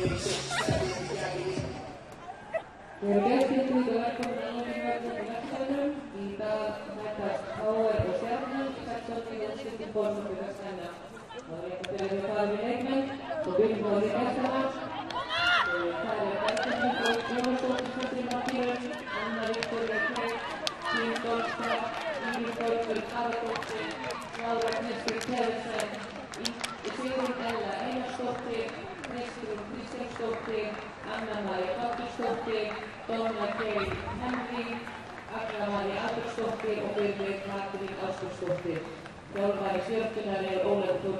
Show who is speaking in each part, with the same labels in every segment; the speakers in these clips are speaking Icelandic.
Speaker 1: Terveystilkynningu velkomna áhengjum verkefnum. Í dag mætast HR og Stjarnan í 16. úrslitum Borgarfjarðarskvenna. Það er rétt að byrja því að fara við leikmenn og byrjum á því gestana. Það er Bergþór og Jónsdóttir fyrsti markýrun, Anna Viktoría Kleif, Hlín Dolstad, Ingrid Þorberg Haraldóttir, Lára Kristín Pedersen, Sigrún Ella Einarsdóttir, Kristrún Kristjánsdóttir, Anna María Baldursdóttir, Donna Kay Henry, Agla María Albertsdóttir og Birgir Katrín Ásgeirsdóttir. Þjálfari Stjörnunnar er Ólafur Þór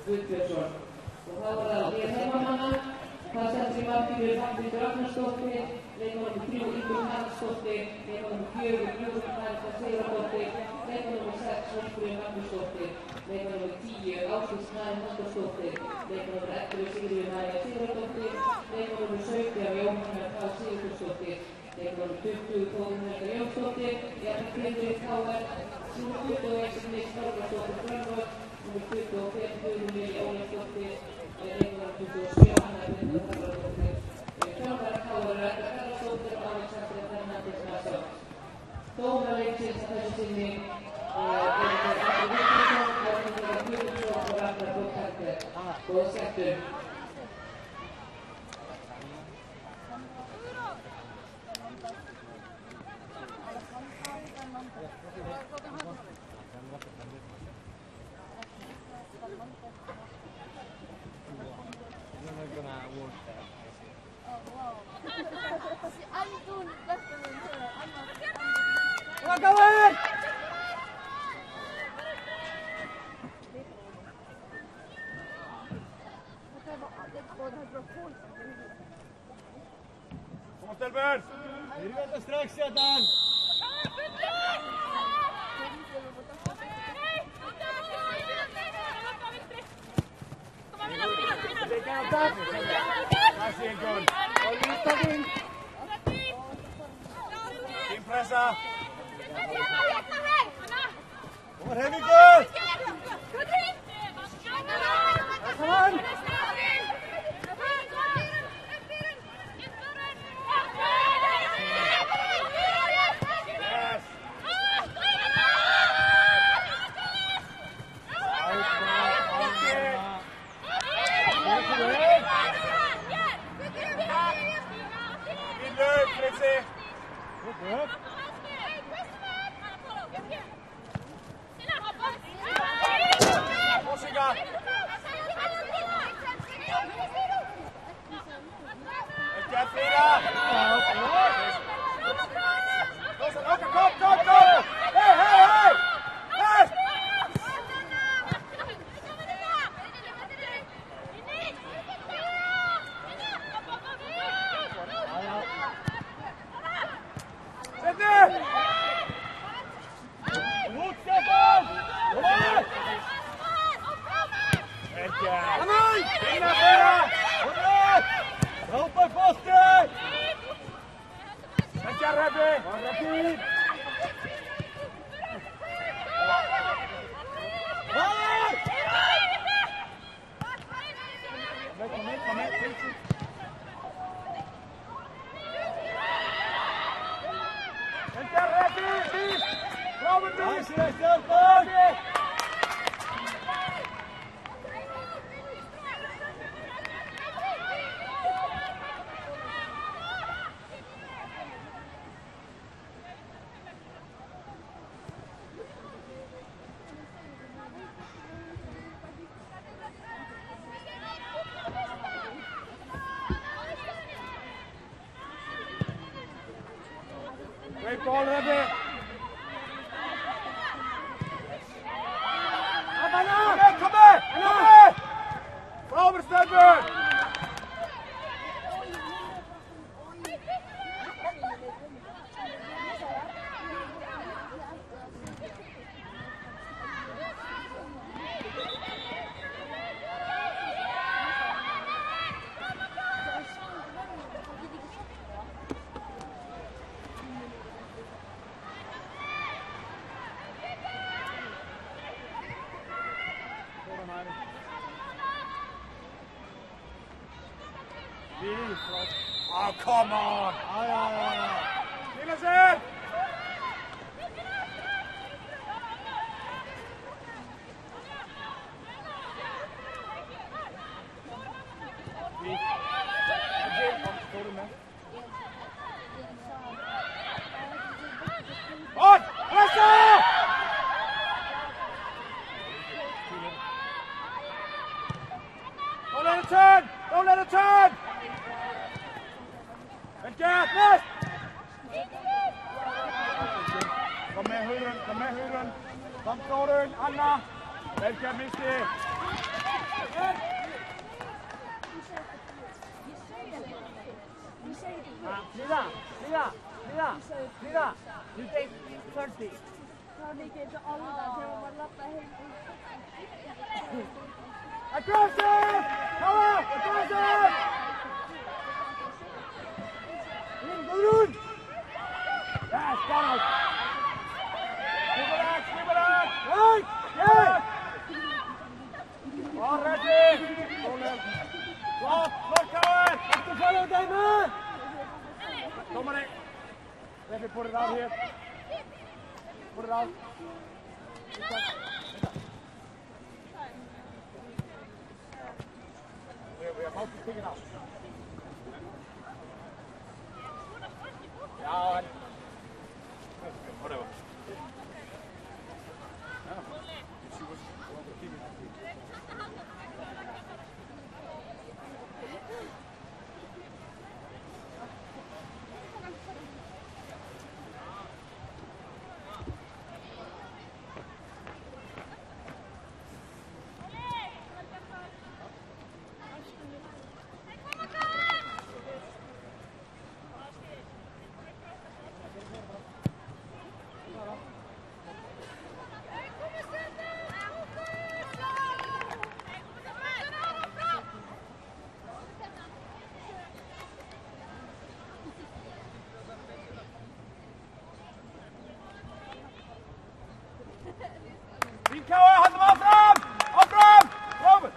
Speaker 1: Guðbjörnsson. Og þá var það hér heimamanna. Það stendur í markinu Hrafnhildur Ragnarsdóttir, leikmannúmer 3 Ingunn Haraldsdóttir, leikmannúmer 4 Guðrún Marita Sigurðardóttir, leikmannúmer 6 Hólmfríður Magnúsdóttir, leikmannúmer 10 Ásdís María Halldórsdóttir, leikmannúmer 11 Sigríður María Sigurðardóttir, leikmannúmer 17 Jóhanna K. Sigurðardóttir, leikmannúmer 20 Þórunn Helga Jónsdóttir, jafnvel Friðrik KR, númer 21 Nils Þorvaldsdóttir Grönvöld, númer 25 Guðrún Lilja Ólafsdóttir, leikmannúmer 27 Anna Birna Þorvaldsdóttir, þjálfari KR Edda Karlsdóttir og Alexandra Fernandes Nassau. Dómara leiksins að þessu sinni eru þeir Atli Viktorsson, Árni Guðmundsson og Ragnar Þór. Góða skemmtun.
Speaker 2: Kom Stelbjörn! Vi väntar strax sedan! Inpressa! Kommer Henrikus! Kom an! Great ball, Rebbe! Kom med! Framover, Stelbjörn! Oh, come on. Steelers in. On! Pressure! Don't let it turn! Don't let it turn! And get this! Kom med Huren, kom med Huren. Kom Torun, Anna. Welke Misty.
Speaker 3: Lida, you take 30.
Speaker 2: Across it! Power! Across it! Gurun! Yes, got it! Keep it out, keep it out! Right! Yeah! All ready! Block, Cohen! Have to follow them, man! Dominic! Let me put it out here. Put it out. We're about to pick it up. Down. Whatever. She was keeping it. Koa, hand hem af, Ram! Af, Ram! Robert!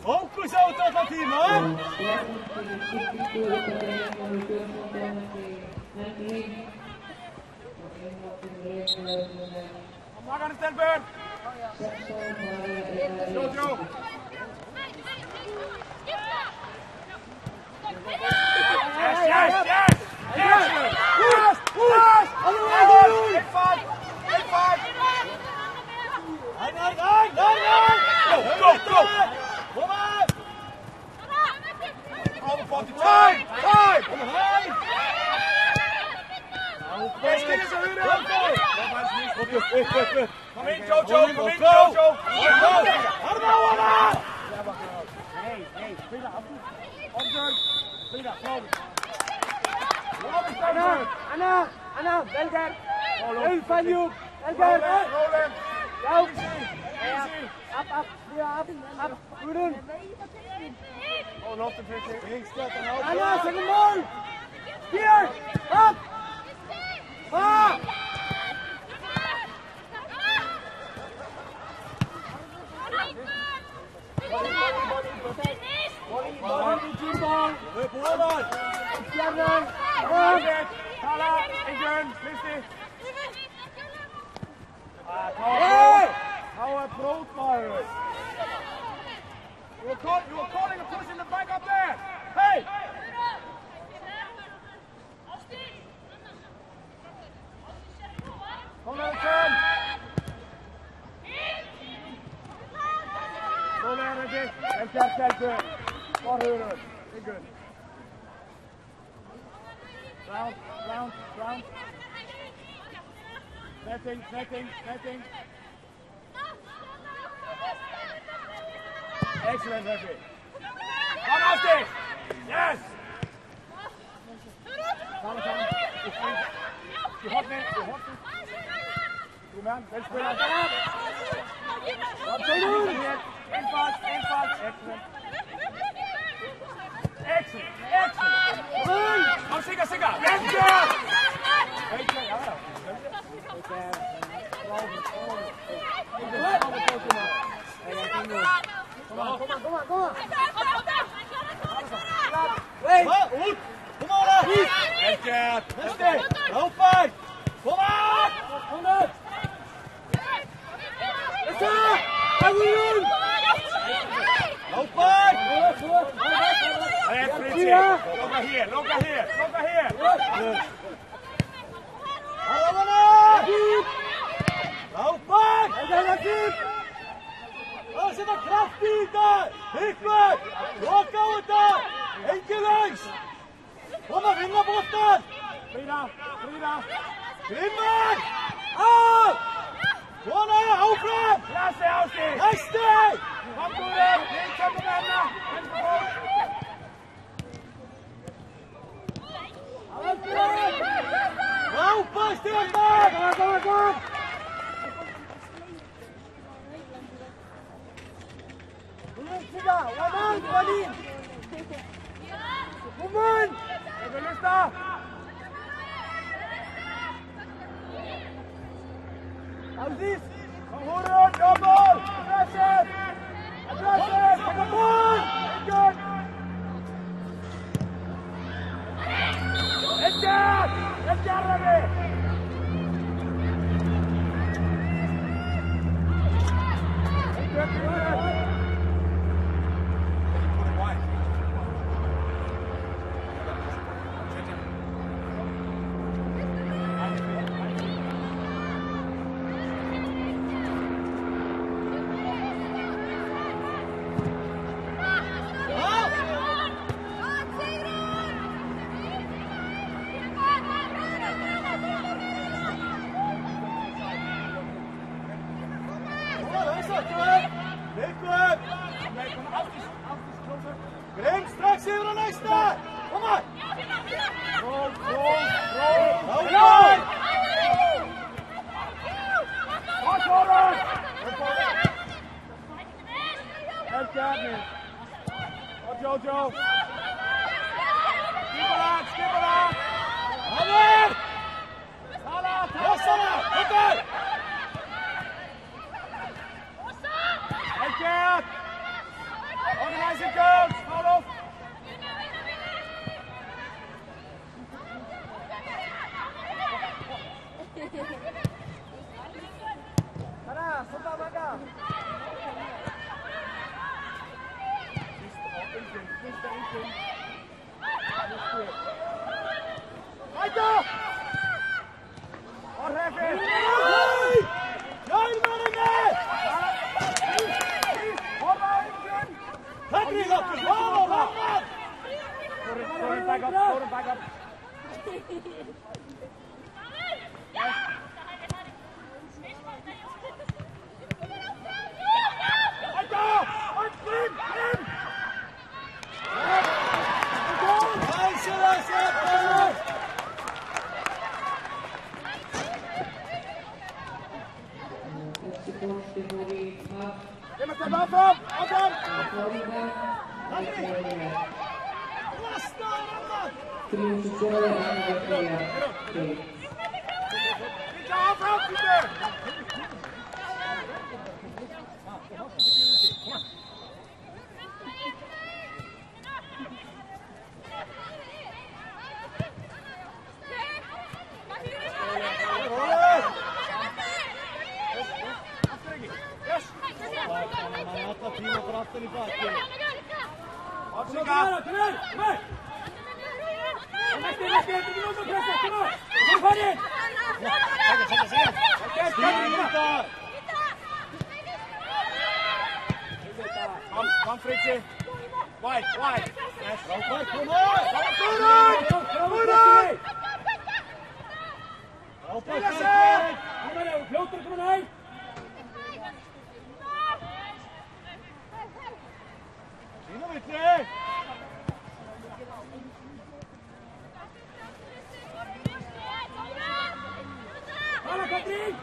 Speaker 2: Fokus out of the team, man! Kom maar aan de Stenburg! Jojo! Yes, yes, yes! Yes! Push! Push! Hit five! Hit five! Go, go, go! Come on! Time! Time! Yes, get us a root out! Come in, Jojo! Come in, Jojo! Hey, hey, Frida, observe! Frida, forward!
Speaker 3: Anna, Anna, well done! Well fun, you! Well done!
Speaker 2: Roll him!
Speaker 3: Down!
Speaker 2: Easy!
Speaker 3: Up, up, up! Rudin!
Speaker 2: Oh, not the pitch.
Speaker 3: Anna, second ball! Here! Up! Ah!
Speaker 2: Power profile. You were calling a push in the back up there. Hey! Kom Nelson! Så lärer det. Hjälp. Var huvudet. Det är good. Round. Netting. Excellent, Heavy. Come out there! Yes! Come. Du hot me. Du man, vel spiller. Absolut! Indfald. Excellent! Kom, sikker! Kom on! Wait! Ut! Kom on! Enkelt! Neste! Oppvei! Kom on! Kom ut! Neste! Agul! Oppvei! Look here! Oppvei! Zet er kracht in daar! Hikwerk! Lokken daar! Eentje langs! Kom maar, vingerbord dan! Frida! Grimmer! Au! Kom nou, overal! Neste! Kom door hem! Niet zo berennen! Nou, pas dit maar! Kom! Siga, one in. Woman! Evangelista! How's this? Hold on, double! Address it! Come on! Good! Let's get ready! Grim, straks even de nästa! Kom maar! Roll! Wat voor het? Help Gabby! Wat Jojo! Skip het aan! Hammer! Lossana! Goed uit! Help Gab! Organizing coach! Hold off! Para, solta vaga! Aito! Or jefe! Join me! Henry, look! Vamos! Throw it back up! Varsågod! Kom här! Kom här! Kom Fritzi! Wide! Yes! Kom on! Stilla sig! Kom här! Flotter, kom här! Sina Vittre! Alla Katrin!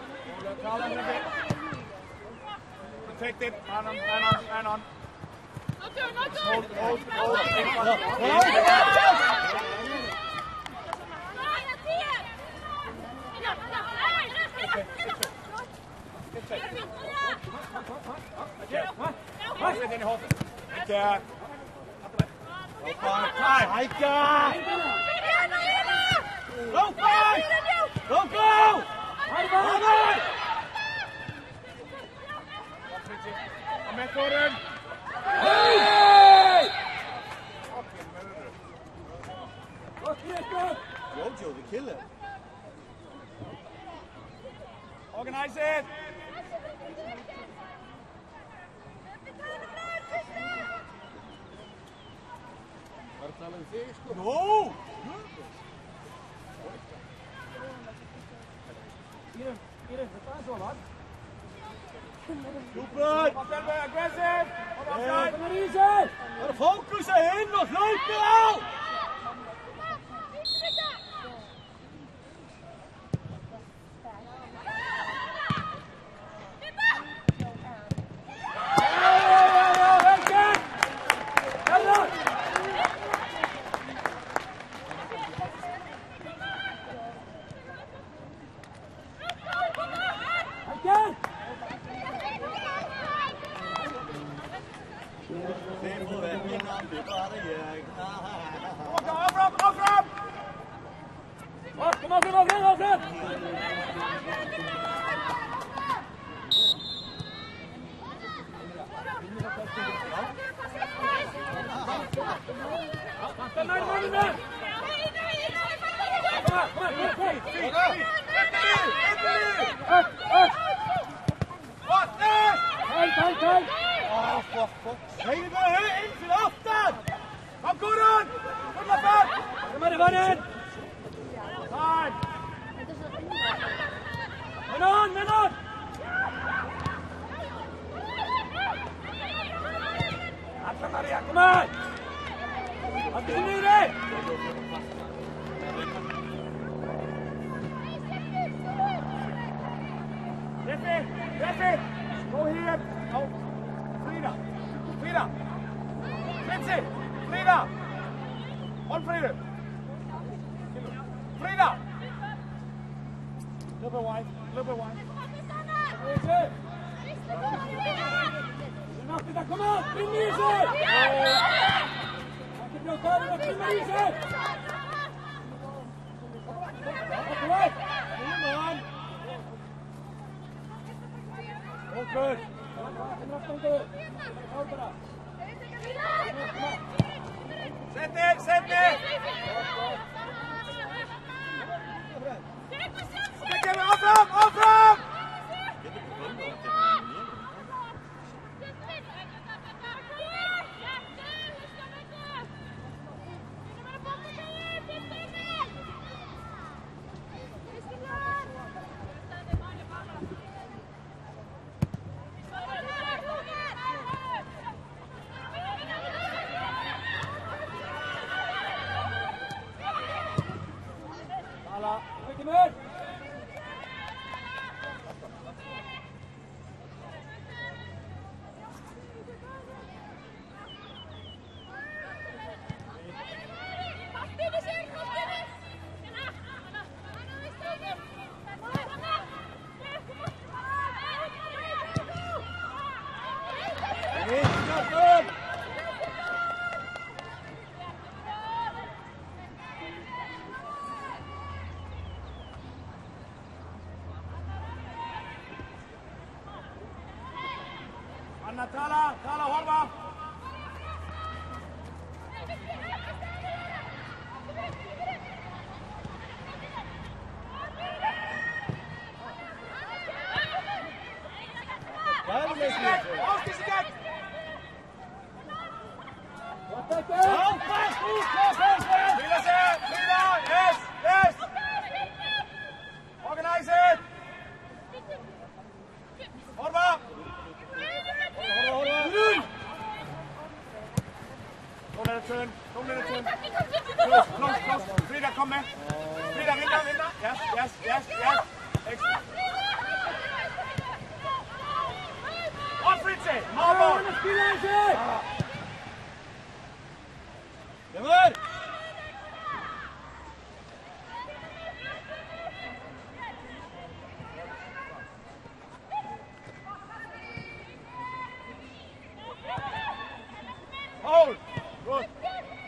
Speaker 2: Protect it. Man on. Hold. Don't go! Metoden! Hey! Fucking murder.
Speaker 4: Jojo, the killer.
Speaker 2: Organize it! No!
Speaker 4: Super!
Speaker 2: Aggressive!
Speaker 4: Bara fókusa inn og hlaupi á! Sätt dig! Av fram! Anna, Tala, horfa!
Speaker 2: Op, Fritze! Marbo! Jammer! Hold! Good!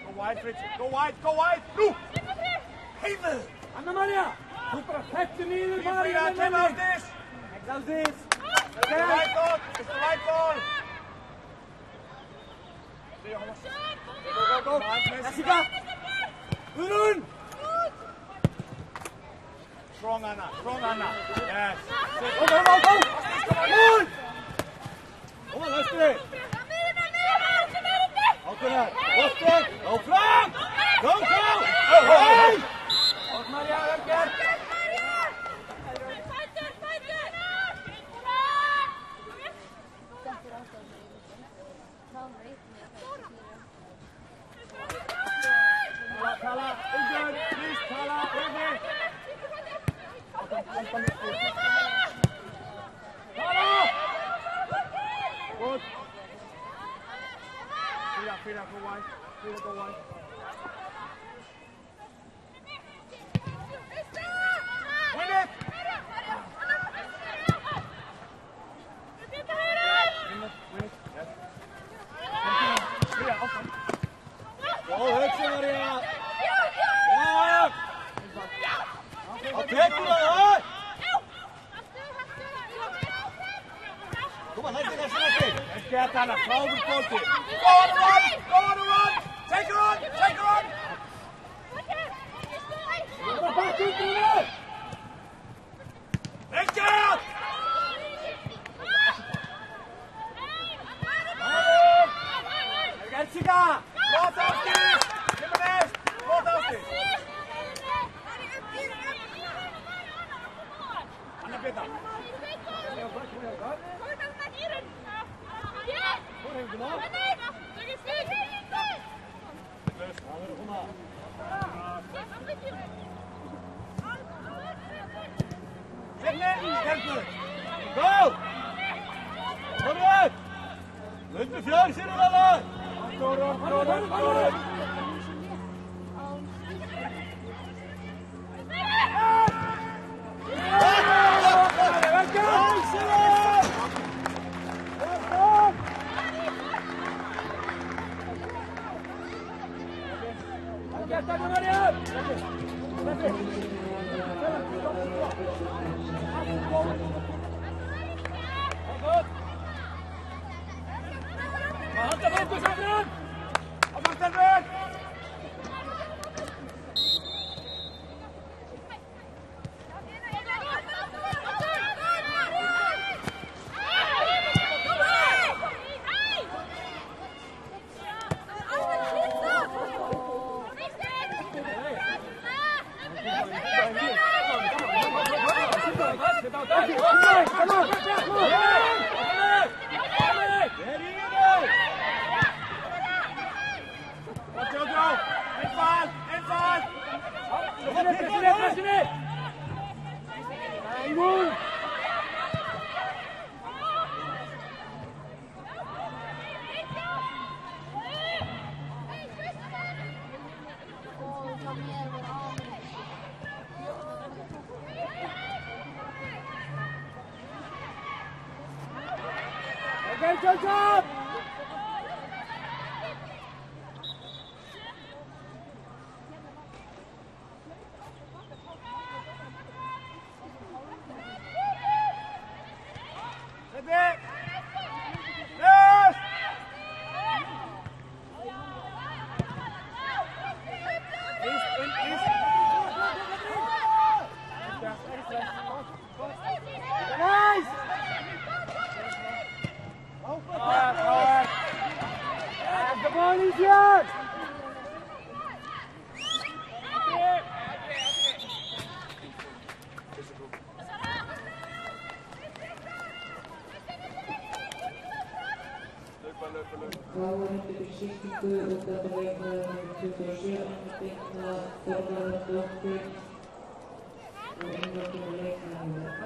Speaker 2: Go wide, Fritze! Go wide! Go wide! Nu! Himmel!
Speaker 4: Anna-Maria! Du perfekte nieder,
Speaker 2: Frida,
Speaker 4: Maria!
Speaker 2: Tim, auf this!
Speaker 4: How's this?
Speaker 2: It's the right ball! It's the right ball! Go, go, go!
Speaker 4: Jessica! Urun!
Speaker 2: Strong, Anna! Strong, Anna! Yes!
Speaker 4: Go, go, go, go! Good! Kom maar, luister! Alkena! Wachten! Go, Frank! Go, go! Hey! Op Maria, Remker!
Speaker 2: Tala, Ugin, please, Tala, Ugin. Tala! Good. Frida, go wide. Frida, go wide. Win it! Win it, yes. Frida, okay.
Speaker 4: Go, Hexen, Maria! Ja! Attack, hoor! Kom maar, luister, luister!
Speaker 2: Let's get Tala, slow and forward. Go on the run! Go on the run! Take her on! Take her on! Let's get!
Speaker 4: Jessica!
Speaker 2: Låt oss dit! Jimenez! Låt oss dit! Anna Peter! Zet neer! Helpen!
Speaker 4: Go! Kom uit! Lukt de fjord zitten we al!
Speaker 2: Door! Op achteruit!
Speaker 4: Okay, jump up!
Speaker 2: Yes! Yes!
Speaker 4: Nice! And the ball is yours!
Speaker 1: Power to beschäftigte Unterbrecher zu verschieren, Techner, Vorderdochte und Invertierung.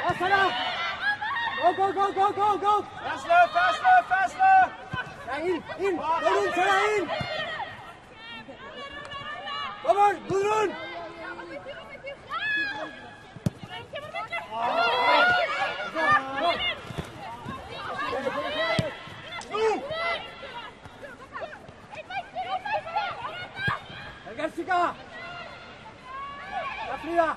Speaker 3: Salah! Go!
Speaker 2: Faster!
Speaker 3: In! Gudrun, Salah, in! Come on, Gudrun! Jessica! Frida!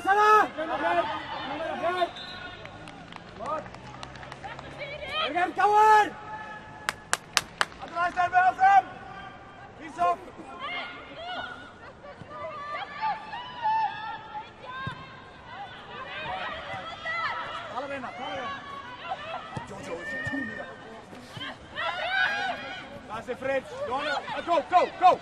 Speaker 3: Salah! Again, kawan!
Speaker 2: Atlas dan Belgium! Besok! Alle winnen. Jojo is een toon. Daar is de Frits. Go!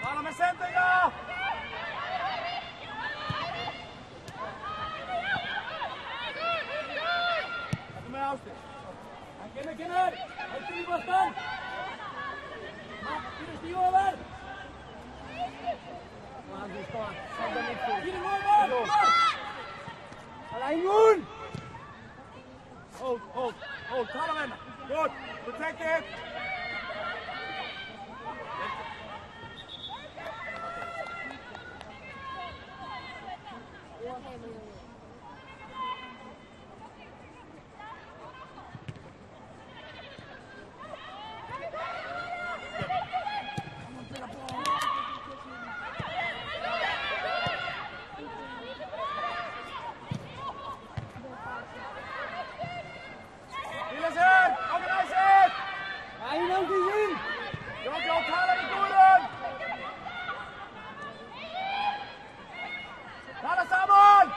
Speaker 2: Alla med centringar! Kom med Austin.
Speaker 3: Kenner! Hij stuurt wat dan! Hier is die over! Maar die staat. Zal er niks doen. Hier over! Alleen doen!
Speaker 2: Hold. Taliban. Good. Protect it. Organize it!
Speaker 3: Hij nou die zien!
Speaker 2: Jojo, Taliban, Gudrun! Taliban samen!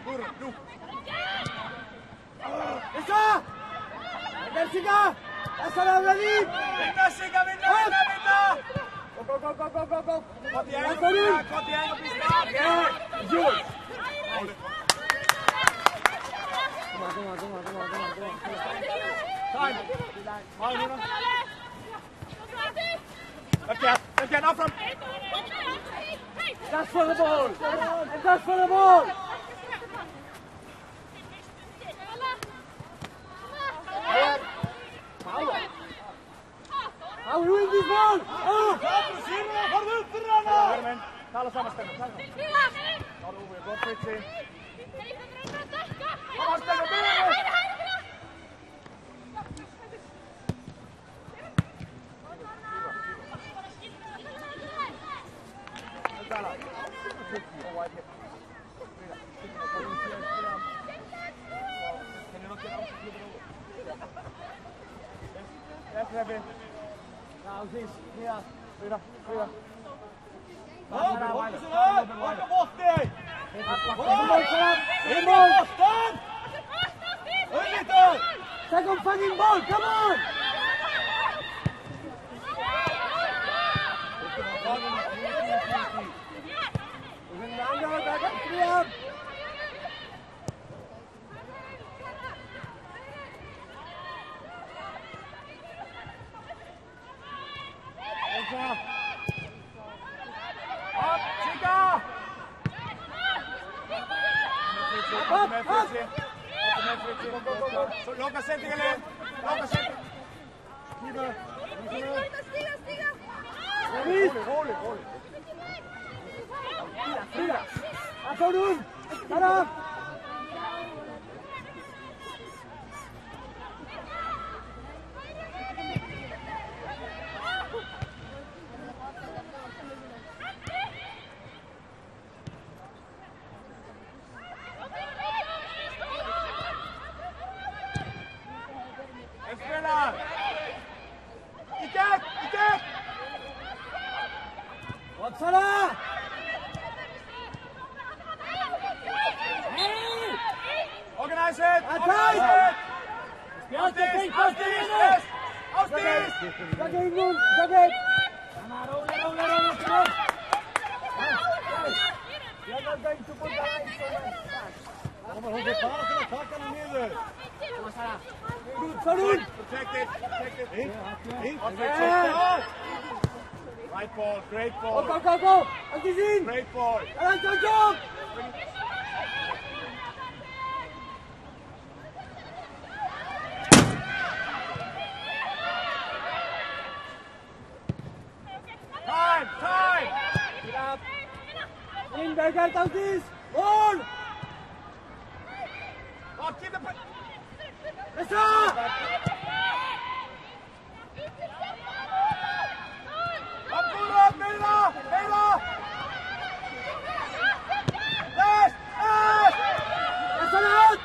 Speaker 2: Gudrun, doe!
Speaker 3: Esa! Jessica! Salah ready!
Speaker 2: Vinna, Sigga, vinna!
Speaker 3: Go!
Speaker 2: Wat die engel op die straat! Ja! Jules!
Speaker 3: Come on.
Speaker 2: Time! Again, up from...
Speaker 3: That's for the ball! And that's for the ball! How we win this ball? Oh!
Speaker 2: Hermen, tala samastellen. Ga over, go Frits in. Kom aan, spelen, binnen! Yes, Revin.
Speaker 3: Nou, zie je.
Speaker 2: Frida.
Speaker 4: Wat is er? Wat de bocht nee!
Speaker 3: In ball!
Speaker 4: Uniter!
Speaker 3: Second fucking ball, come on! We zijn de andere kant op 3
Speaker 2: Op, Chica! Loka setting alleen. Rolig.
Speaker 3: Laat zo doen! Ga dan!
Speaker 2: Espera! Itek!
Speaker 3: Wat Salah!
Speaker 2: Right ball, great ball.
Speaker 3: Go, go, go! Als die zien!
Speaker 2: Great ball.
Speaker 3: En dan jump!
Speaker 2: Time!
Speaker 3: Get up! In, Berger, als die! Ball!
Speaker 2: Oh, keep the...
Speaker 3: Besser!
Speaker 2: Kom goed op, Mela! Mela! Yes! Yes!
Speaker 3: Besser out!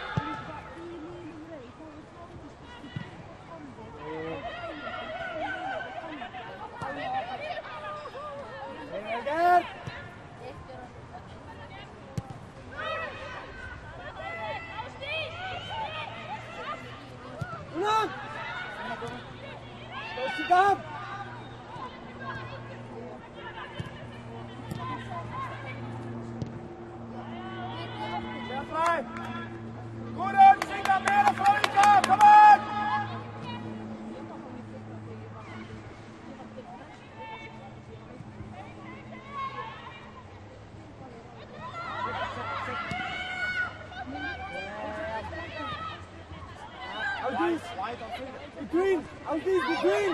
Speaker 3: Berger! Ulang! Go sit up!
Speaker 2: Goed op, Sika, Mela, Veronica, kom on!
Speaker 3: Between! Out this, between!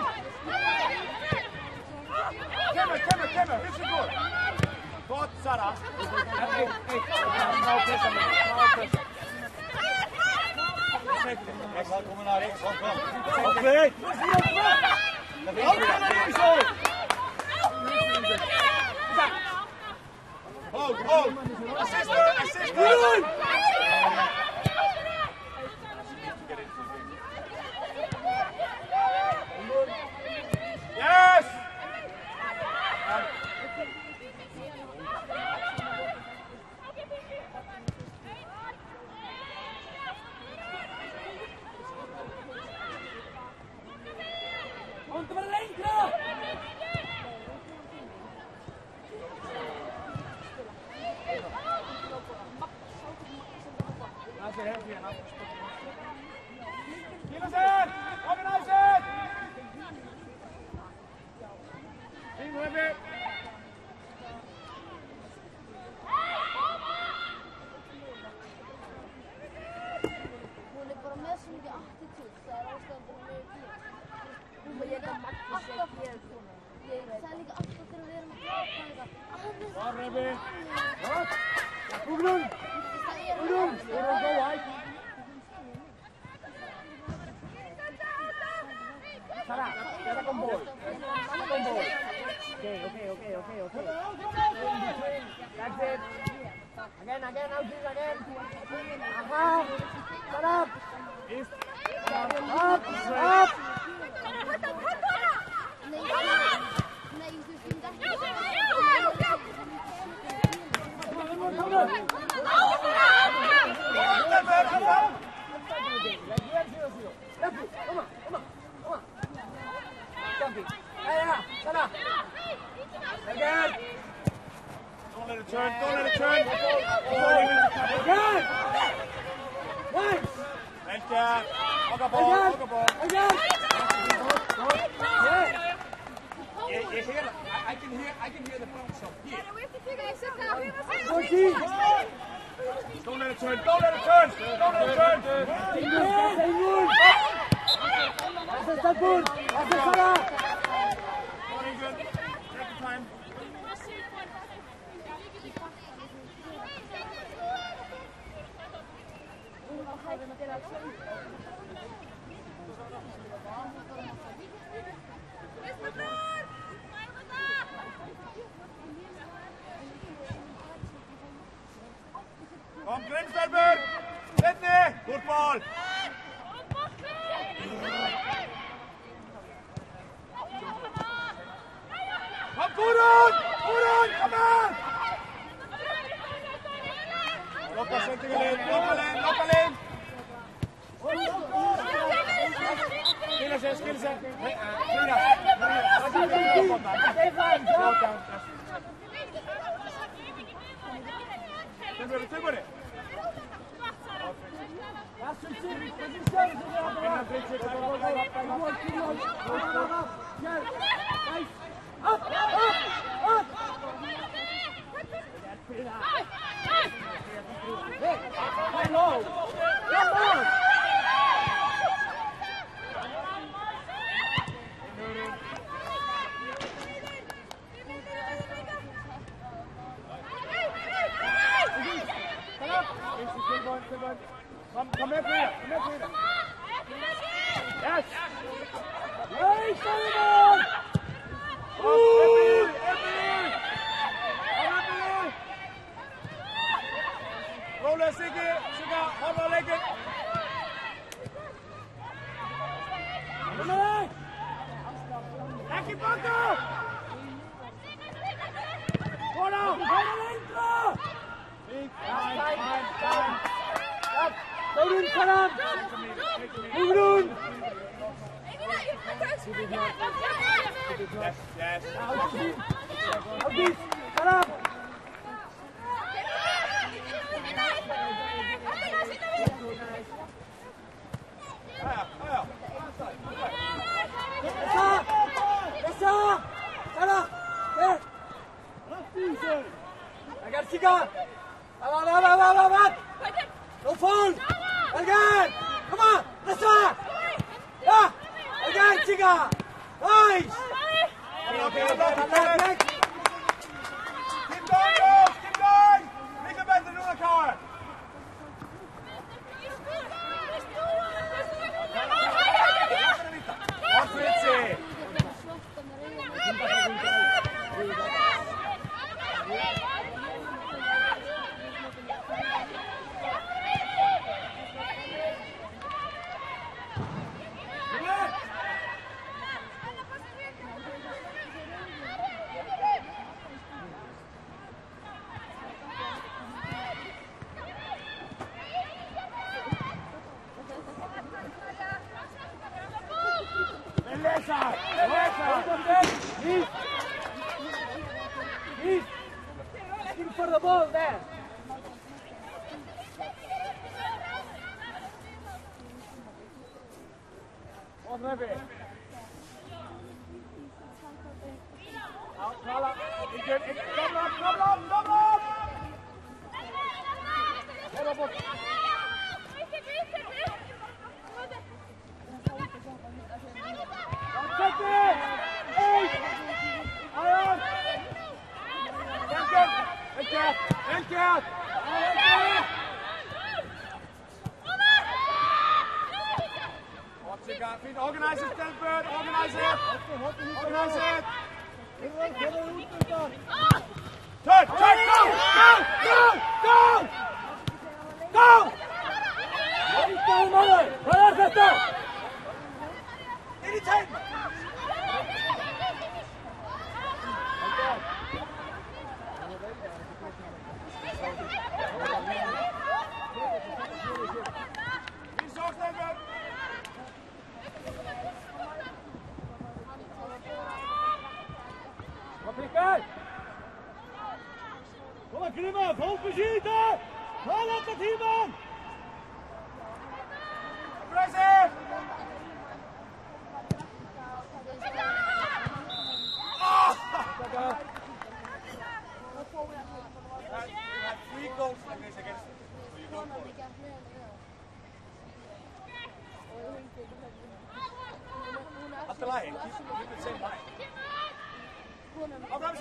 Speaker 2: Kimmer, this is good. Good, Sarah. Hey, no pressure, man. No pressure. Kom maar naar rechts, kom. Oké. Hold. Assist. Yes!
Speaker 3: Komt er maar alleen, Krab!
Speaker 2: Keep us in! Organize it! Team with it!
Speaker 5: Hún bara með svo mikið attitude, það ástæðan fyrir mig að gera. Alltaf, það er líka alltaf þegar við erum að prata eitthvað.
Speaker 2: Kom, Rebbi!
Speaker 3: Uglun! Uglun! Go wide! Sarah, get on board. Get on board. Okay. That's it. Again, out this again. Aha! Shut up! Up!
Speaker 5: Nee, je doet niet echt.
Speaker 3: Again!
Speaker 2: Don't let it turn.
Speaker 3: Again! Once!
Speaker 2: Elke! Hoggerball!
Speaker 3: Again!
Speaker 2: I can hear the phone shop here. Don't let it turn.
Speaker 3: That's good. That's Sarah.
Speaker 2: Very good. Take the time. Kom, Grimstorper! Sydney! Good ball! Kom, Gudrun! Kom on! Lock in! skiljer sig. Frida. Tyg på det. Kom med, Frida. Yes! Nej, Simon! Roller, Sigge, hold og lægge. Læg i bakken! Gå da! Fine. Dorun, Karam! Dorun! Yes. Abdis, Karam! Esa! Karam! I got Chica! Out! No phone! Again! Come on! Let's go! Yeah! Again, Chica! Nice! Okay. Keep going! Make a better Luna car! One Fritzy! He's looking for the ball there. On Rebbe. Out, Carla. Come on! Head up. Check it! Iron! Enkel! What's it got? Organize it, Stelbert! Organize it! Turn! Go! Anytime! Kom maar, Klimmen! Volk beschieten! Ga op het team aan! Pressing! You had 3 goals like this against them, so you go for it. After lying, keep the same line. Abraham,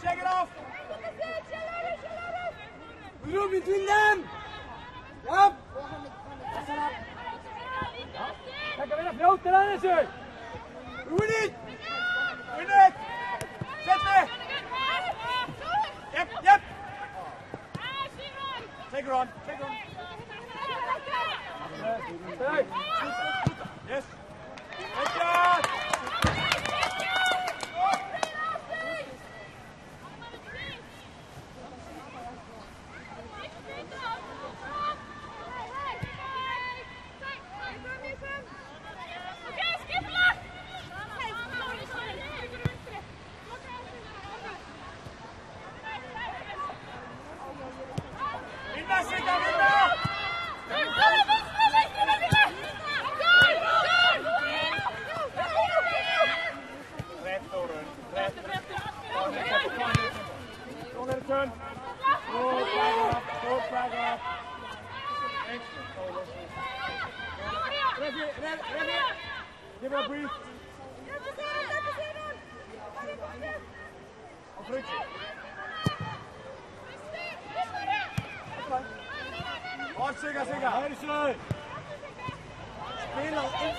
Speaker 2: shake it off! Room between them! Yep! Kijk, er weer op terrein is er! Doe niet! Zet weg! Yep! Take her on! Yes! Good job! Ready. Give her a brief. Sigga. Här är Sjöj. Spela in.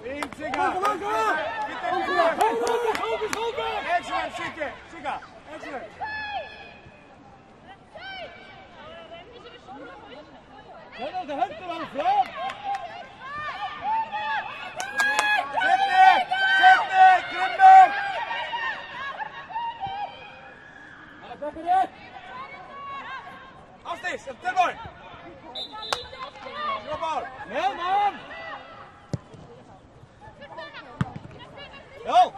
Speaker 2: Fint Sigga. Kom on. Excellent Sigga. Excellent. Känner det händer han fram. Sätt dig, Grimberg! Avstis, Tillborg! Jobbar! Nej, man! Jo!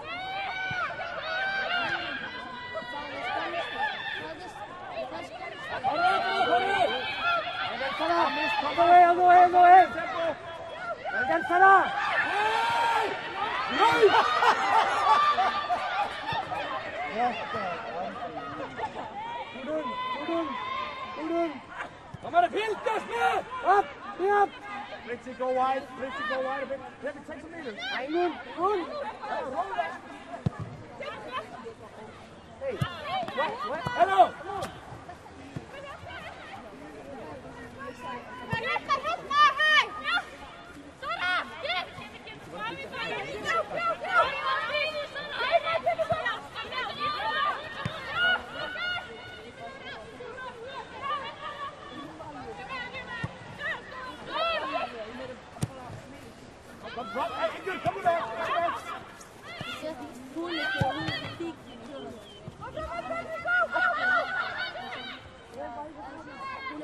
Speaker 2: Kommer det filtas med? Upp! Fritzy go wide a bit. Take some meters. Run! Hey, what? Hello! Hey, Ingrid, come back!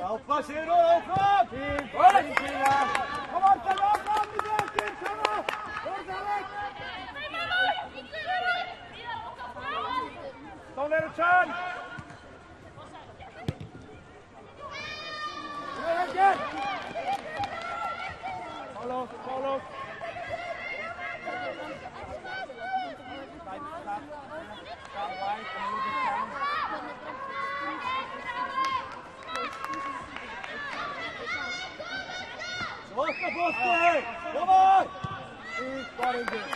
Speaker 2: Hoppa, ser du? Hoppa! Kom on, come on! Don't let it turn! Again! Follow! Start wide and move it down. Åka Buster! Kom on! Got in there.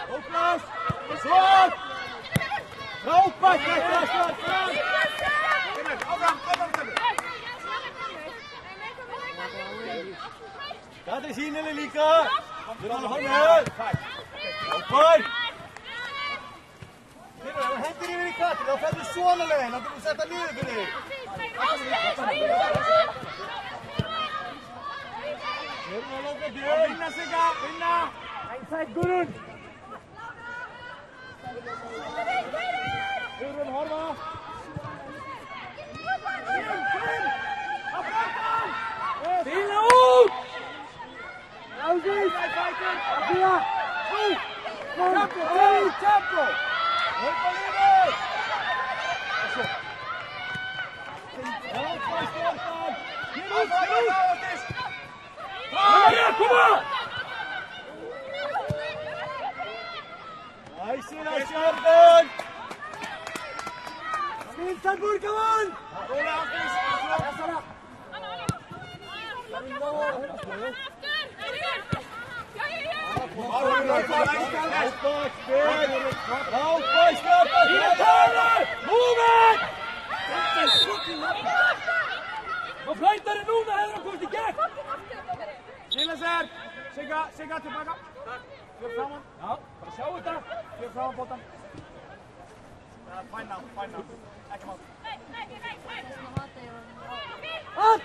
Speaker 2: Hopplös! Svart! Hoppa! Dat is hier Nelly Lieke! Doe dan nog meer! Hoppa! Hämta in i katten, då får du såna län, att du sätter ner dig. Vinna Sigga, vinna! Inside Gurun! Gurun, Horva! Stilla ut! Rausig! Abia! Tempo! Håll på livet! Nice, Jörgen! Inside Burkaman! Roll out this! Vad flyttar det nu när de kommer till gäck? Killes här! Sigga tillbaka. Gör framåt. Ja, bara sjå ut där. Gör framåt botten. Fine now. Äcka mot. Upp!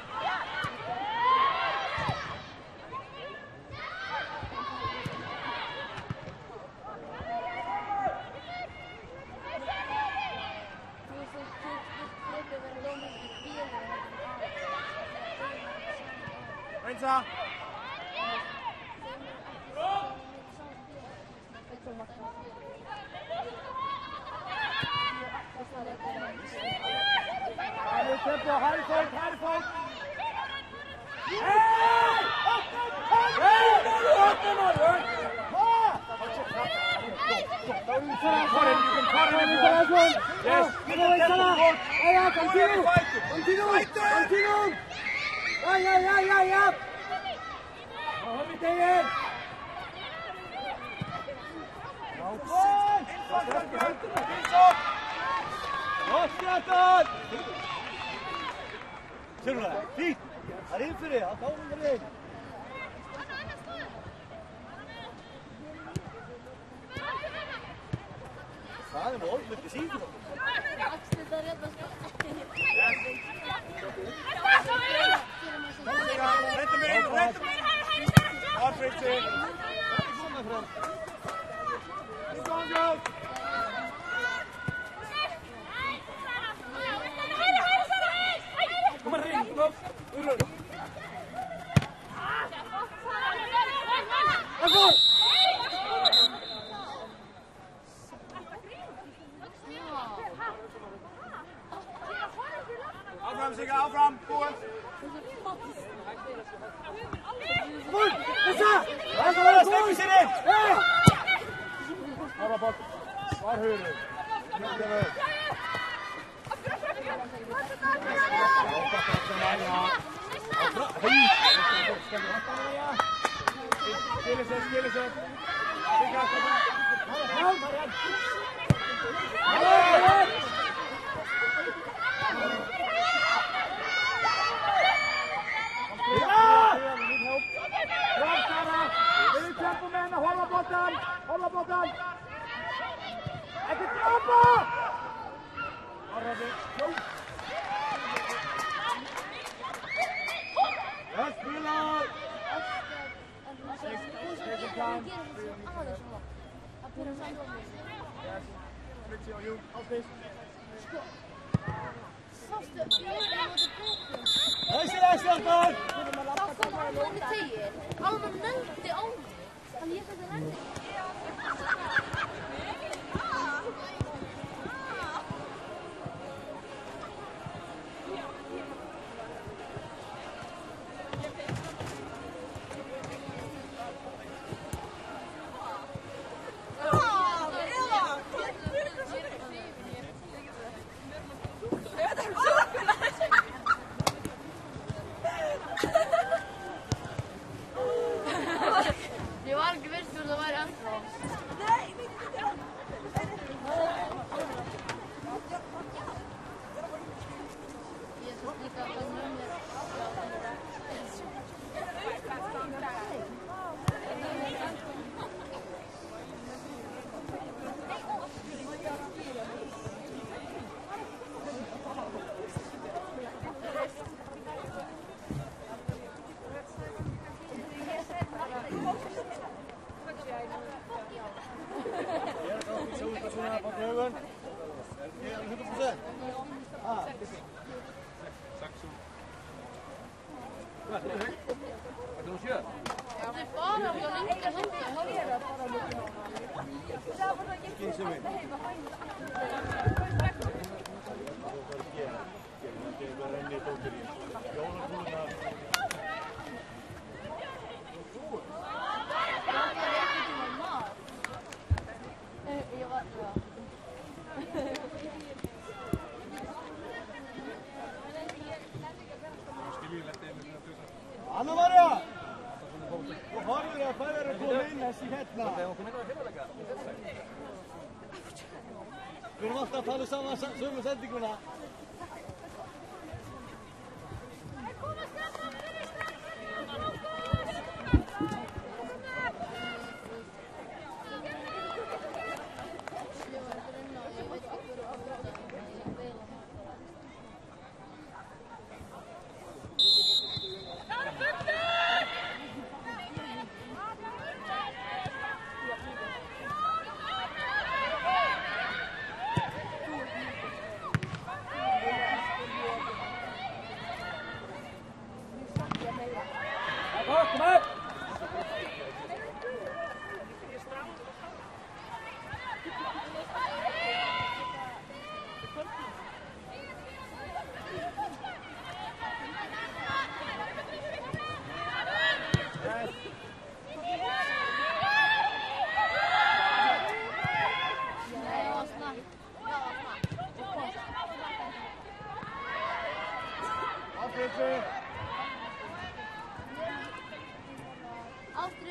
Speaker 2: Rensa! Tempo, high folk! Hey!
Speaker 3: Continu! Ja! Hou je tegen!
Speaker 4: Rostjatan! Kör dit! Här in för det, han tar under dig. Fan, det var ordentligt precis.
Speaker 5: Axel, där räddar ska...
Speaker 4: Rätt med in, rätt! Ja, Fritzi! Kom igen!
Speaker 2: Kom maar erin, kom op.
Speaker 4: Abraham, Sigga, Abraham, voor!
Speaker 3: Goed! Kom
Speaker 4: Kom, stekjes erin!
Speaker 2: Allemaal bak. Waar heuren? Spelen ze. Hålla botten! Inte trappa!
Speaker 4: Jag spelar!
Speaker 5: Det var inte visst hur det var än.
Speaker 4: Anna-Maria! Vad har du där för att komma in här i Hettna? Vi måste ta det samma summesättningarna.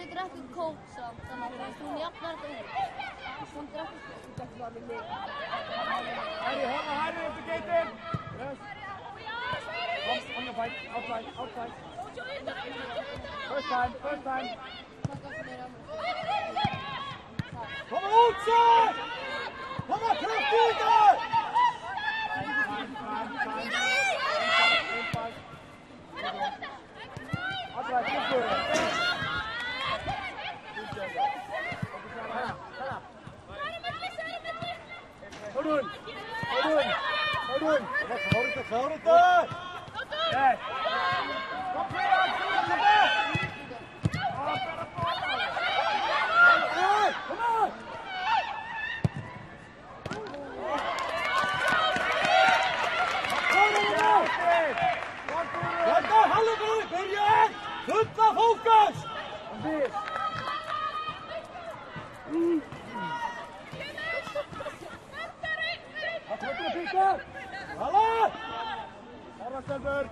Speaker 5: Þuríður er ekki kók samt, þannig að hún jafnar þetta út. Hún er ekki kók. Þetta var við mig.
Speaker 2: Harry, Harry, into gated. Yes. On the bike, outside. First time. Kom outside! Kom on, kraft ut där! Klar ut där! Där! Kom igen! Kom on! Vänta, hallå nu! Börja en! Fulla fokus! Vad tror du Peter? Hallå! Arra Stelberg!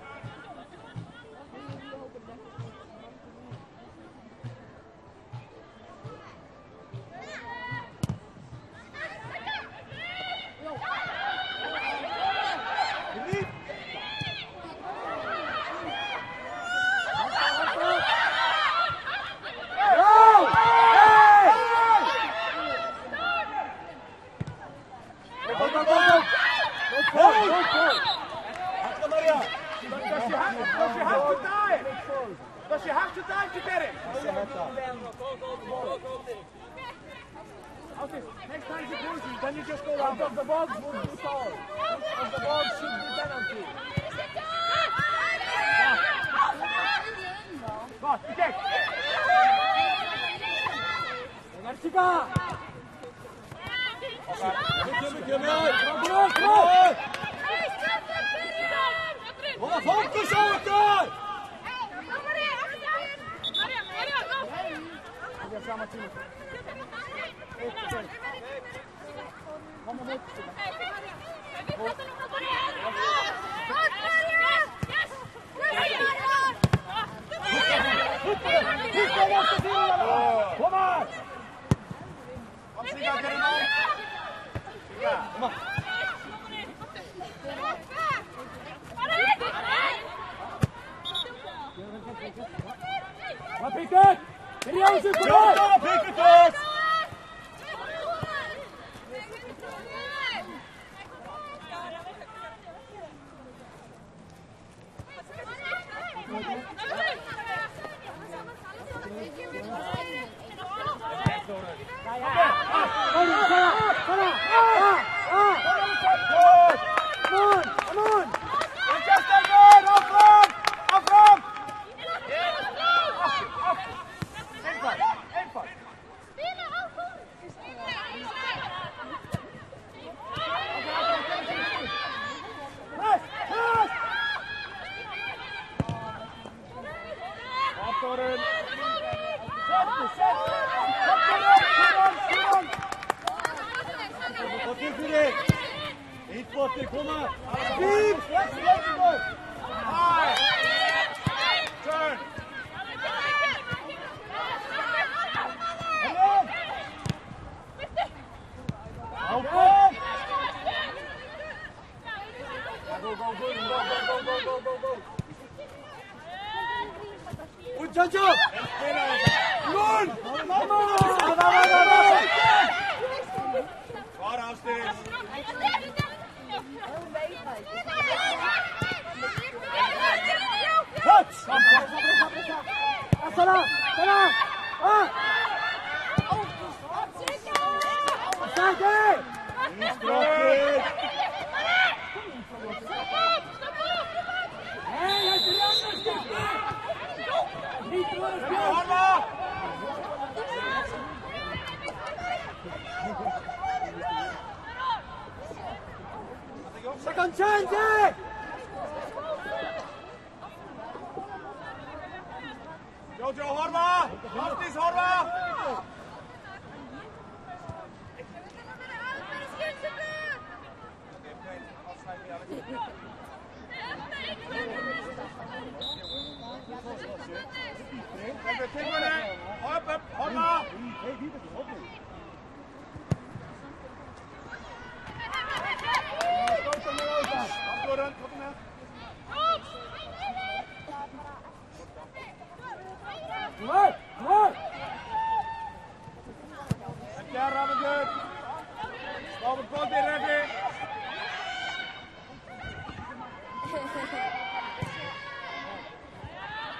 Speaker 2: Does she have to dive to get it? Okay, next time it's cruising, then you just go around. Of the box would be foul. Of the box should be penalty. Bak, bir tek. Meksika! Mükemmel! Valla fokus avuklar! Jag samma tid. Kom mot. Kom on! Siga, get him out. Kom on. Vad picket! Seriöst ut på det! Ja, picket oss! Second chance! Jojo, Horva! Haftis, Horva! up. Hold on.
Speaker 3: Hey, wie bitte? Hopp nicht.
Speaker 2: Afdoren, kom maar.
Speaker 3: Mooi, mooi.
Speaker 2: Ja, Robin, good. Robin, go there, ready.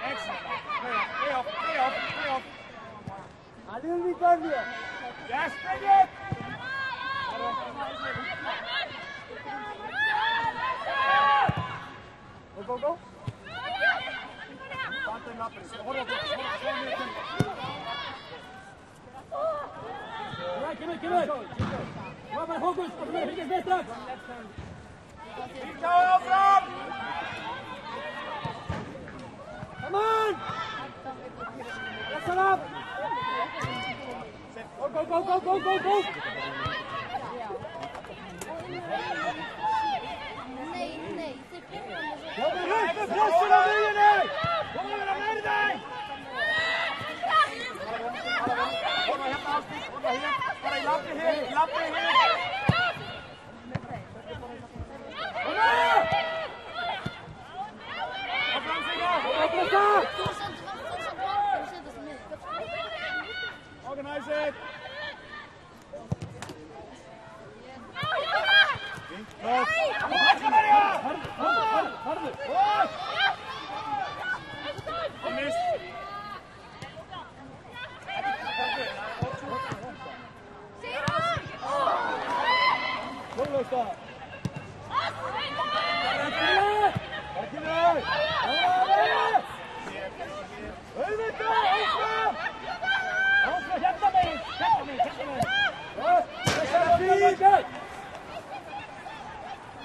Speaker 2: Excellent. Play off.
Speaker 3: Halil wie können wir?
Speaker 2: Yes, bring it.
Speaker 3: Go, go. Come on. Kom maar, focus. Hier is best straks.
Speaker 2: Keep going up front.
Speaker 3: Come on. Let's up. Go.
Speaker 5: Nee, ze kunnen me
Speaker 3: Kom maar, even pressen, dan wil je niet.
Speaker 2: Kom maar, naar beneden. Kom maar, heb afstand. Kom maar hier. Kom maar, lap je heen.
Speaker 3: Kom maar.
Speaker 2: Op lang zingen.
Speaker 3: Op elkaar.
Speaker 2: Organize it. Kom maar, ja.
Speaker 3: Harder.
Speaker 2: Mist.
Speaker 3: Kom los daar.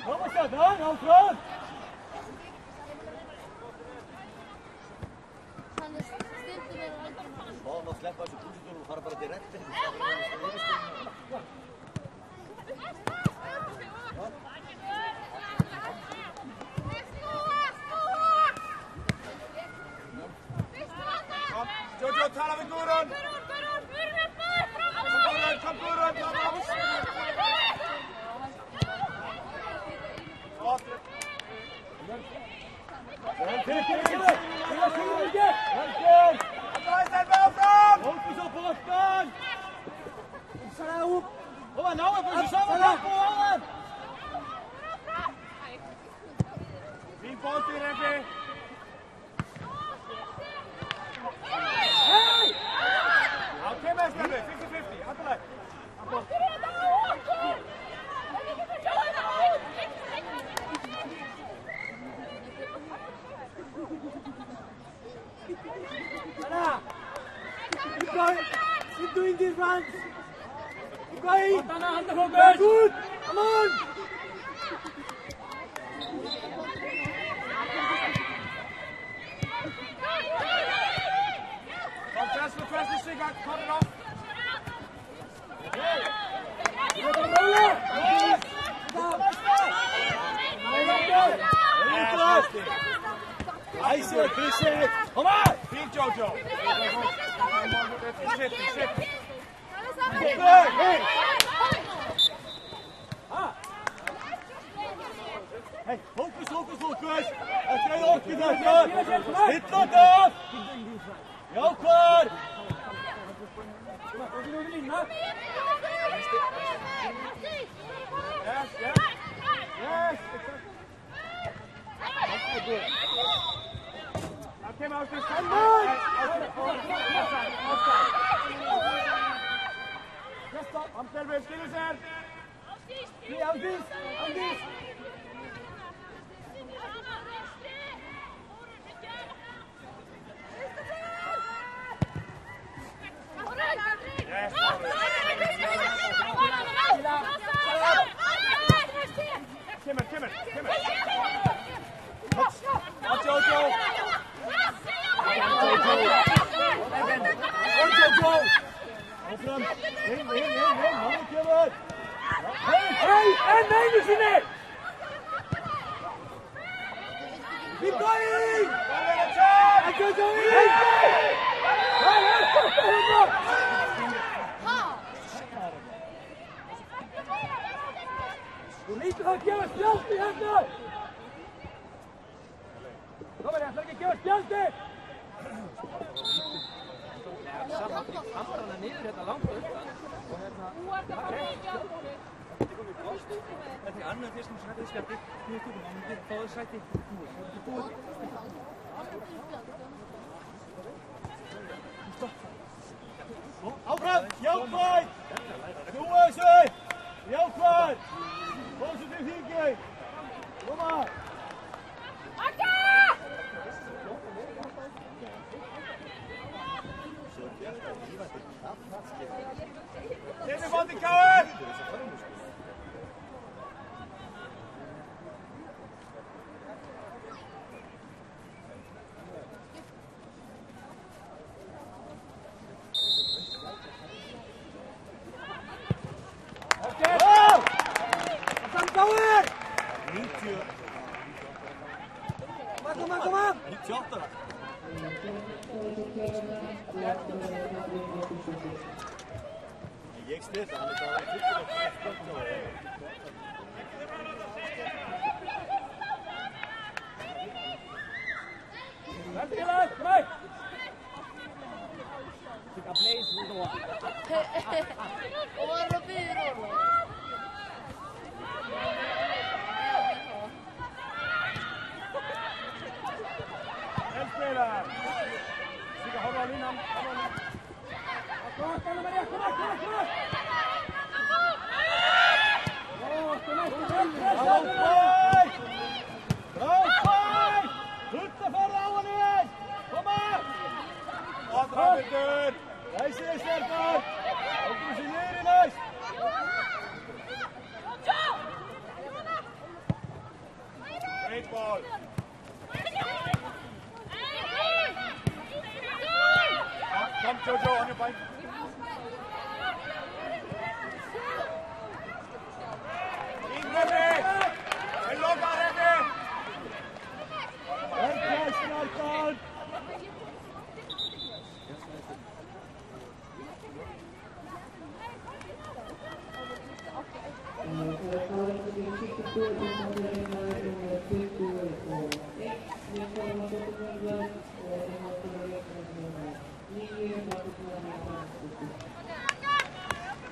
Speaker 3: Wat was dat dan, Alfred?
Speaker 4: والله سلاح بقى شوفوا دول الخربره ديركت
Speaker 2: Jojo, tala med Gudrun. Kom Gudrun.
Speaker 3: Focus op afstand! Salah op!
Speaker 4: Kom maar nou even samen volgen.
Speaker 2: Team point hier even.
Speaker 3: Hey!
Speaker 2: Oké, best hebben. 50-50. Altijd.
Speaker 3: Salah! Keep doing these runs! Keep going! Very good! Come on!
Speaker 2: Press the cigarette, cut it off.
Speaker 4: Nice here, finish it. Come on.
Speaker 2: Team Jojo. Shift.
Speaker 4: Hey, focus. Als jij opgezet wordt, hit wat af. Heel klaar.
Speaker 2: Yes. Okay, maar het is I'm still stil zijn.
Speaker 3: Hou dit!
Speaker 2: Yes. Kimmer. Wat Jojo.
Speaker 3: Over hem! Heen, mannetje wat! Hey, en neem eens in het! Keep going!
Speaker 2: Go in!
Speaker 3: En go in!
Speaker 2: Þú lítur að gefa spjaldi hérna! Dómari, ætlar ekki að gefa spjaldi! Samt andrar hana niður hérna langt og undan. Og hérna... Þú ert að fara í spjaldi! Það er því annað fyrst sem sætið spjaldi. Nú er stúkum á myndi, fáðu sæti. Þú ert búið.
Speaker 4: Áfram, jákvæð! Snúa þessu! Jákvæð! Positiv thinking! Koma! Seinni bandi KR! Ég styrta, hann bara að tryggja það spönt á það.
Speaker 2: Veldilega, kom hægt! Fikk að blaze då.
Speaker 5: Och vad är det för då?
Speaker 4: Spelare! Ska hålla linan.
Speaker 2: Kom Anna Maria, kom!
Speaker 4: Bra fight! Putta för av igen! Komma! Andra bilder! Reise dig starkare! Och du ser ner i näst! Great ball! Kom Jojo, on your bike!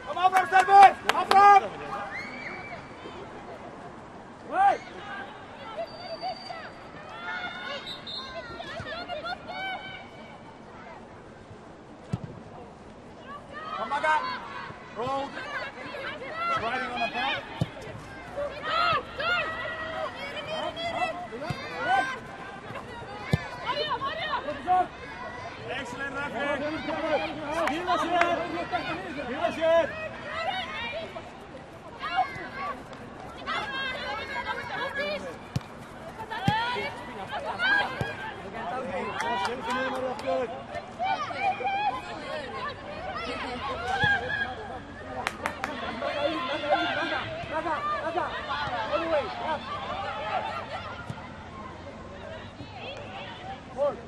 Speaker 4: Kom fram, Stelbjörn! Kom fram!
Speaker 2: Hej!
Speaker 4: Kom Magga! Roll! Riding on the back. Excellent referee! Hila shit!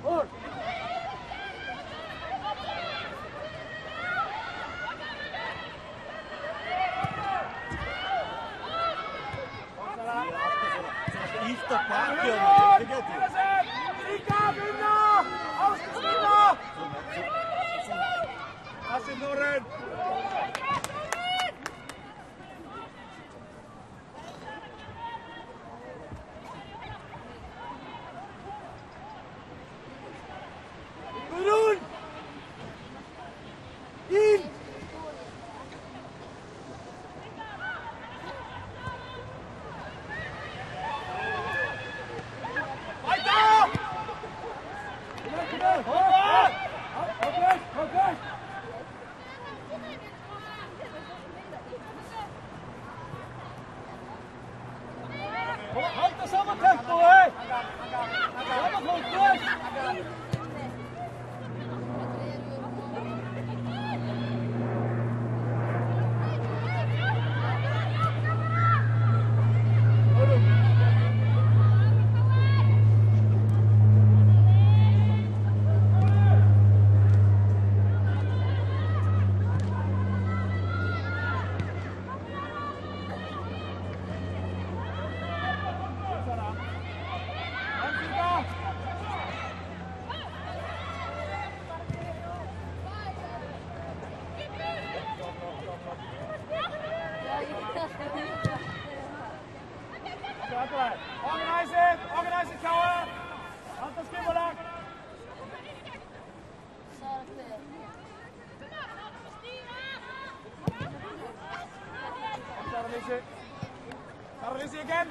Speaker 2: Hold!
Speaker 4: Ítta baki á það, þetta getur.
Speaker 2: Líka vinna! Ástis vinna!
Speaker 4: Assi Þórinn! Guðrún! Ín! Lizzie. Sarah Lizzie again.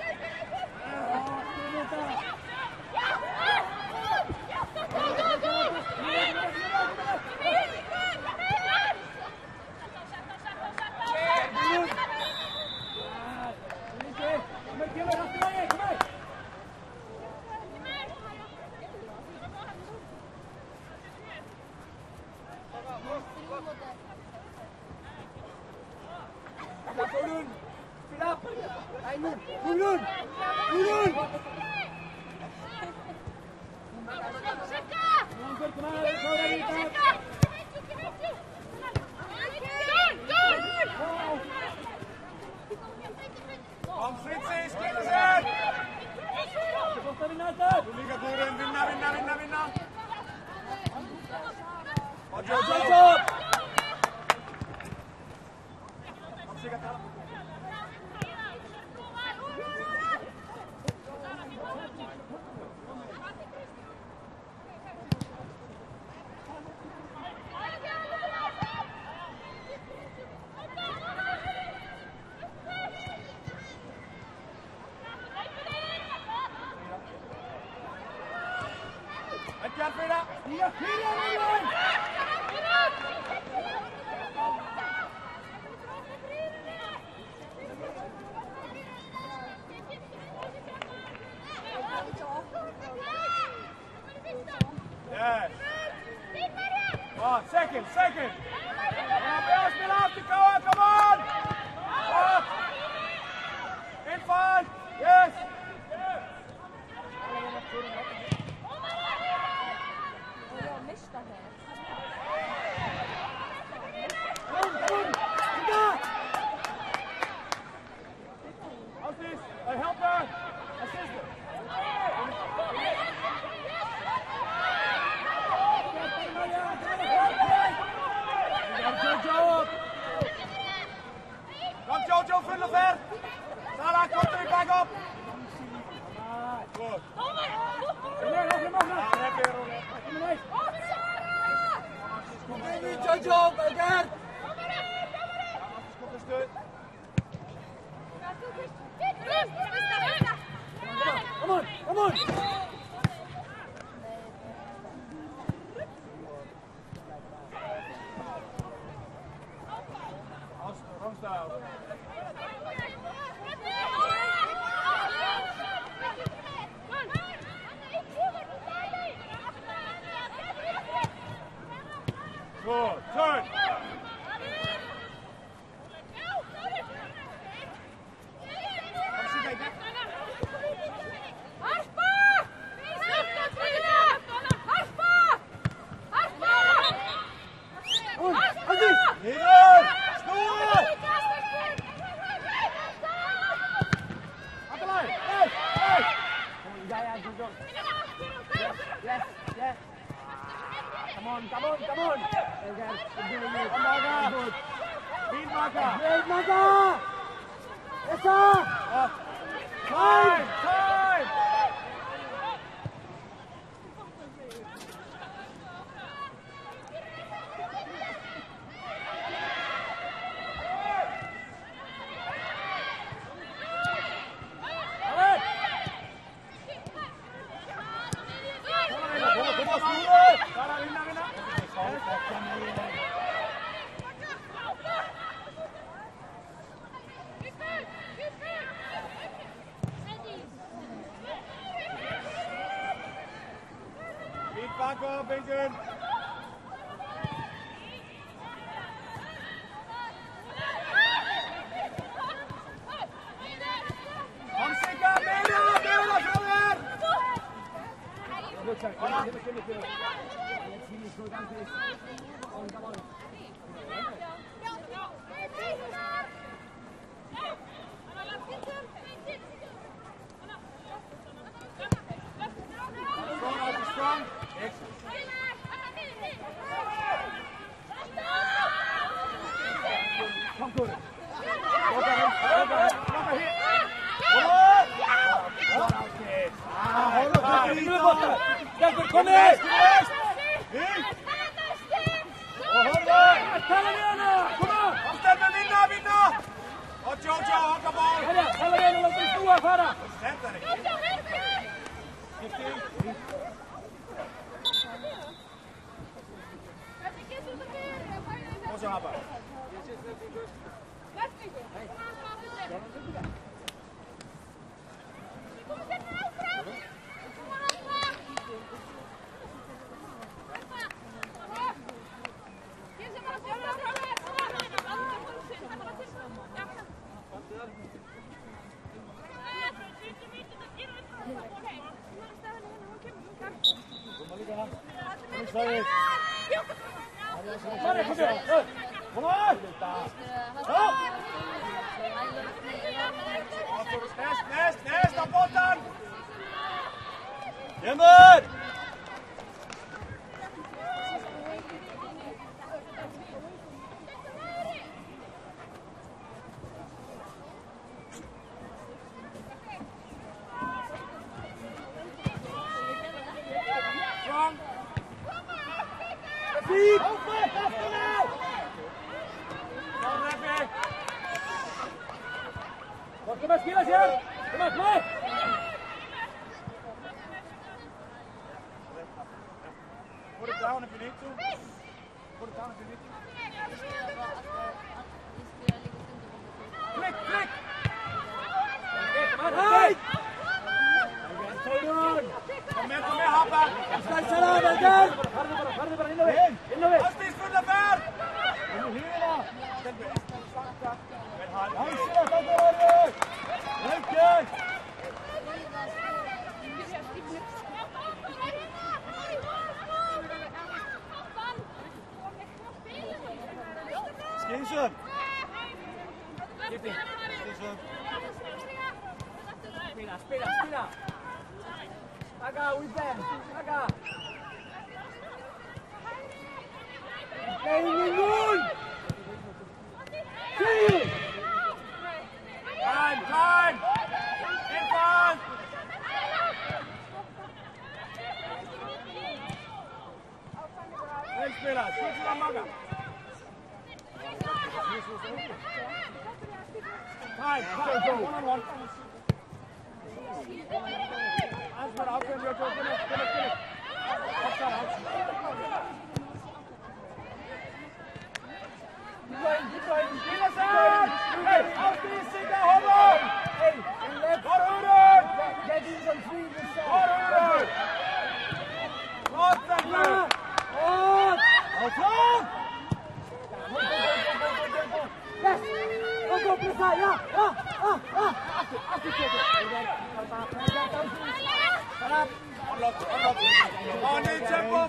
Speaker 2: Turun. Speed up. Ainun.
Speaker 4: Turun. Turun. Kom Fritzi, skilja sig! Du ligger Torun, vinna! Och Jojo! Kom Sigga. Frida! Ja, yes. Oh, second. Spela alltid, come on! Oh. In front! Yes! Help her! Assist her! Jojo! Kom Jojo, fyll ver! Sarah, kom terug, back up! Goed.
Speaker 2: Jojo, again. Come on.
Speaker 4: Wrong style. Good, turn. Come on. Speed marker. Time. Back up, Vincent. Kom Sigga, Bela, Fröder! Strong. Kom Gurri. Kom igen!
Speaker 3: Haber. Kom on! Nest, op botten! Timmer! Strong! Feet! After now!
Speaker 2: Kom maar, spelers hier! Kom maar, kom!
Speaker 3: Put it down if you need to. Put it down if you need to.
Speaker 2: Klik, klik! Kom maar, hey!
Speaker 3: Kom mee, Happa!
Speaker 2: Stay salam, Edgar! Harder bara, in the way!
Speaker 3: Ausstieg von der Fahrt! Skinsen!
Speaker 2: Spela! Aga, with them! Aga! Playing in goal! See!
Speaker 3: Time! In front! Neem spelers, goed naar Maga. Time, go, one-on-one. Answer, out when you're talking, finish. Outside, Keep going. Spelers aan! Hey, ausschließen, der Holler!
Speaker 2: Hey, left!
Speaker 3: Doorhuren!
Speaker 2: Get in some free this side!
Speaker 3: Doorhuren! Wat dan nu?
Speaker 2: Out! Yes! Go, Prasad! Ja!
Speaker 3: Unlock. On in tempo!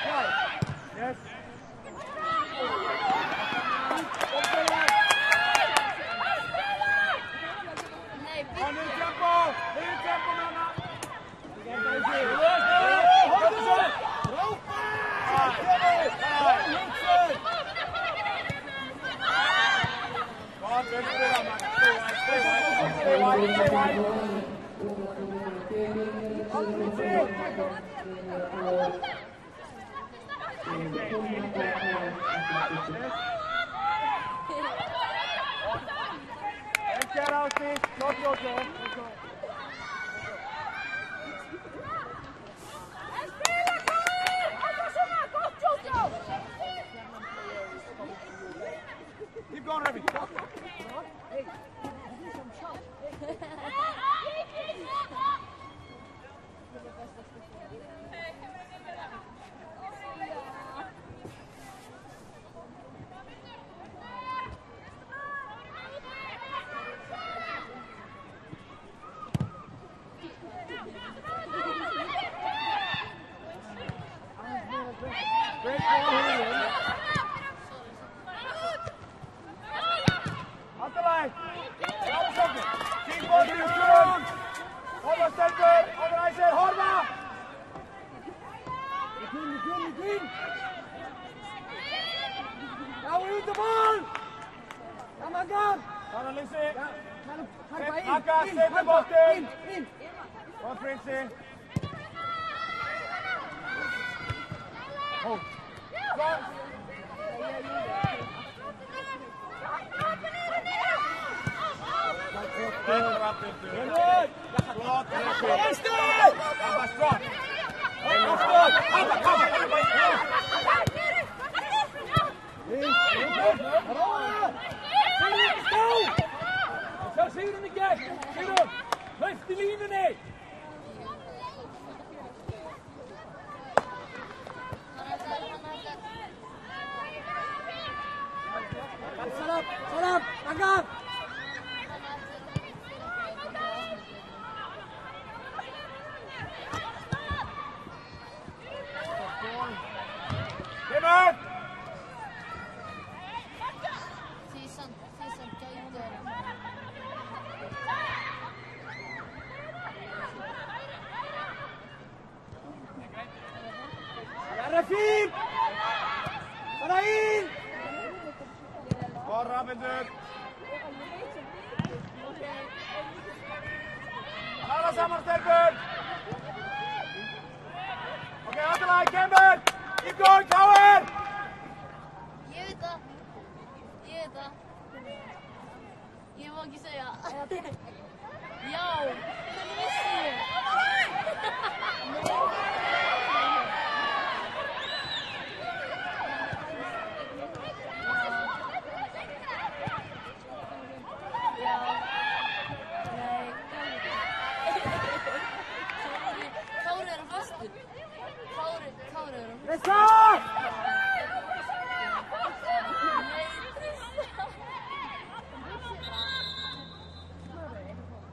Speaker 3: Run!
Speaker 4: Get out this, not Jojo. Keep going, Remy. Hey, do some shots. Great ball here. Up the line. Keep going to your turn. Over center. Over I said, Horma. Between. Now we use the ball. Come on, go. Come on, Lissy. Aka, save the ball. In. Go, Princey. Oh. Go. Shut up, back up. Rafim! Sarain! Ball Ravender. Nala Samartelberg. Okay, on the line, Campbell. Keep going, Tower.
Speaker 5: Ég veit það. Ég má ekki segja. Já, hvernig vissi ég?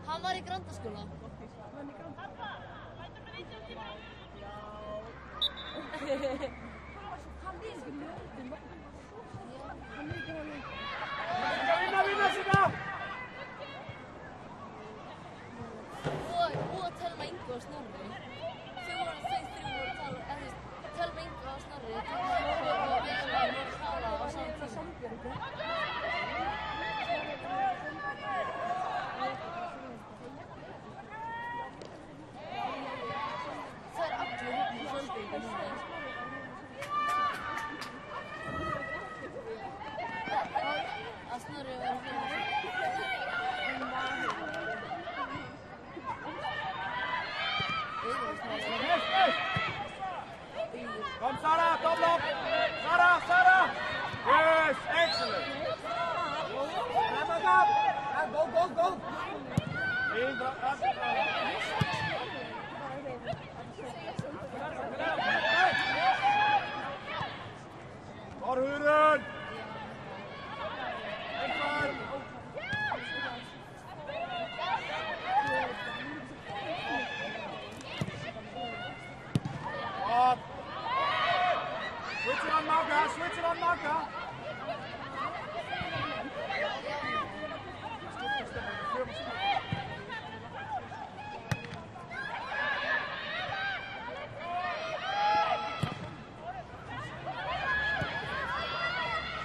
Speaker 5: Hann var í Grandaskóla. Og Telma Inga og Snorri. Þeir þrjú voru að tala, Telma Inga og Snorri voru að tala á saman tíma. Það allir í svolítið. Að Snorri var að finna.
Speaker 4: Come, Sarah, top block. Sarah. Yes, excellent. Go. Huren. Switch it on Marka.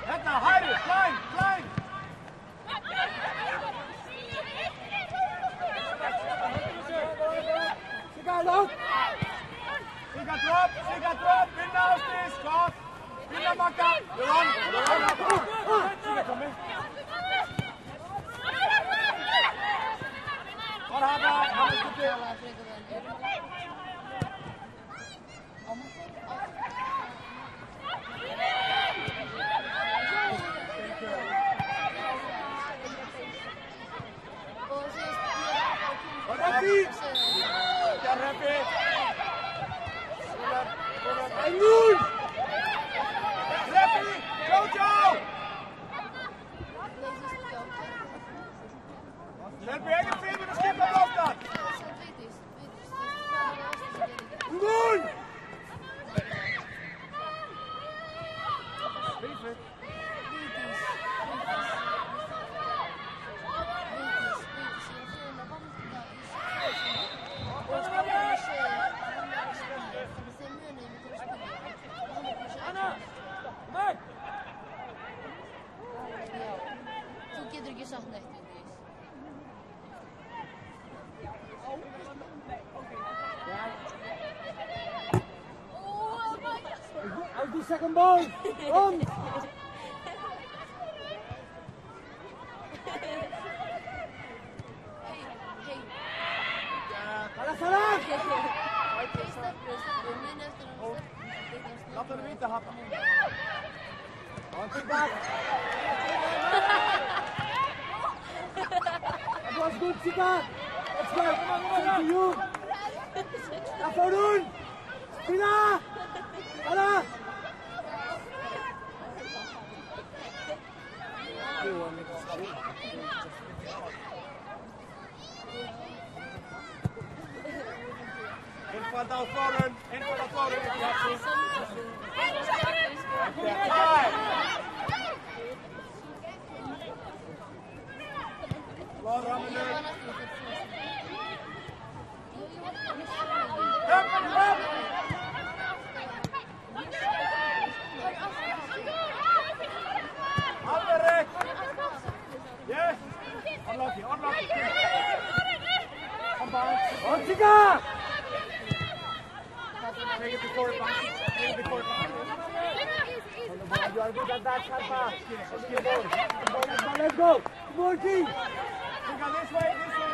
Speaker 4: Hedda, hide it, climb. She got low. She got drop, Sigga, drop, vinna Ásdís, gott. Vinna Magga, Jón, Sigga, kom með. Marhaba, Hannes Gutti. Reppi! Ja, Reppi! Engel! Reppi! Jojo! Reppi, eigen filmen, dan skip naar afstand! Engel!
Speaker 5: Þú getur ekki sagt neitt við því.
Speaker 3: Out the second ball! On! Salah!
Speaker 4: Laat hem weten, Hatta.
Speaker 3: On to back! That was good, Sigga! Let's go! Same to you! Afternoon! Spina! Salah!
Speaker 4: Infant naar voren, infant naar voren. Klaar, rammen nu. Hup, hup. Handen recht. Yes. Unlock je, unlock je. Kom maar.
Speaker 3: On, Sigga!
Speaker 4: Take it to court, take it to court.
Speaker 3: You are good at that, Sarpa. Let's go! Come on, team!
Speaker 4: Sigga, this way, this way.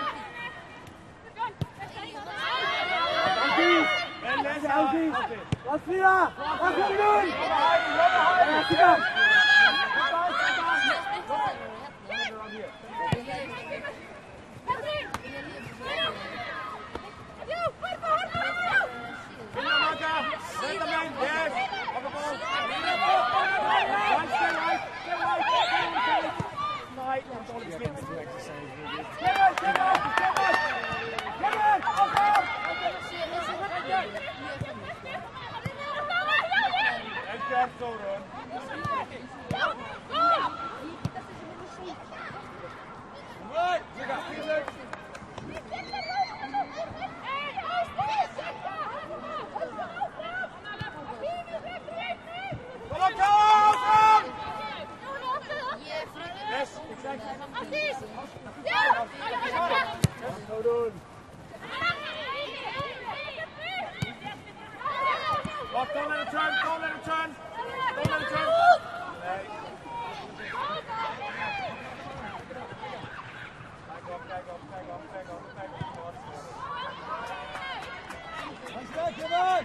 Speaker 3: Alfie!
Speaker 4: En les,
Speaker 3: Alfie!
Speaker 4: Alfie.
Speaker 3: Alfie! Wat gaan we doen? Sigga!
Speaker 4: Don't let it turn, don't let it turn. Don't let it turn. Nee. Kijk op.
Speaker 3: Come on!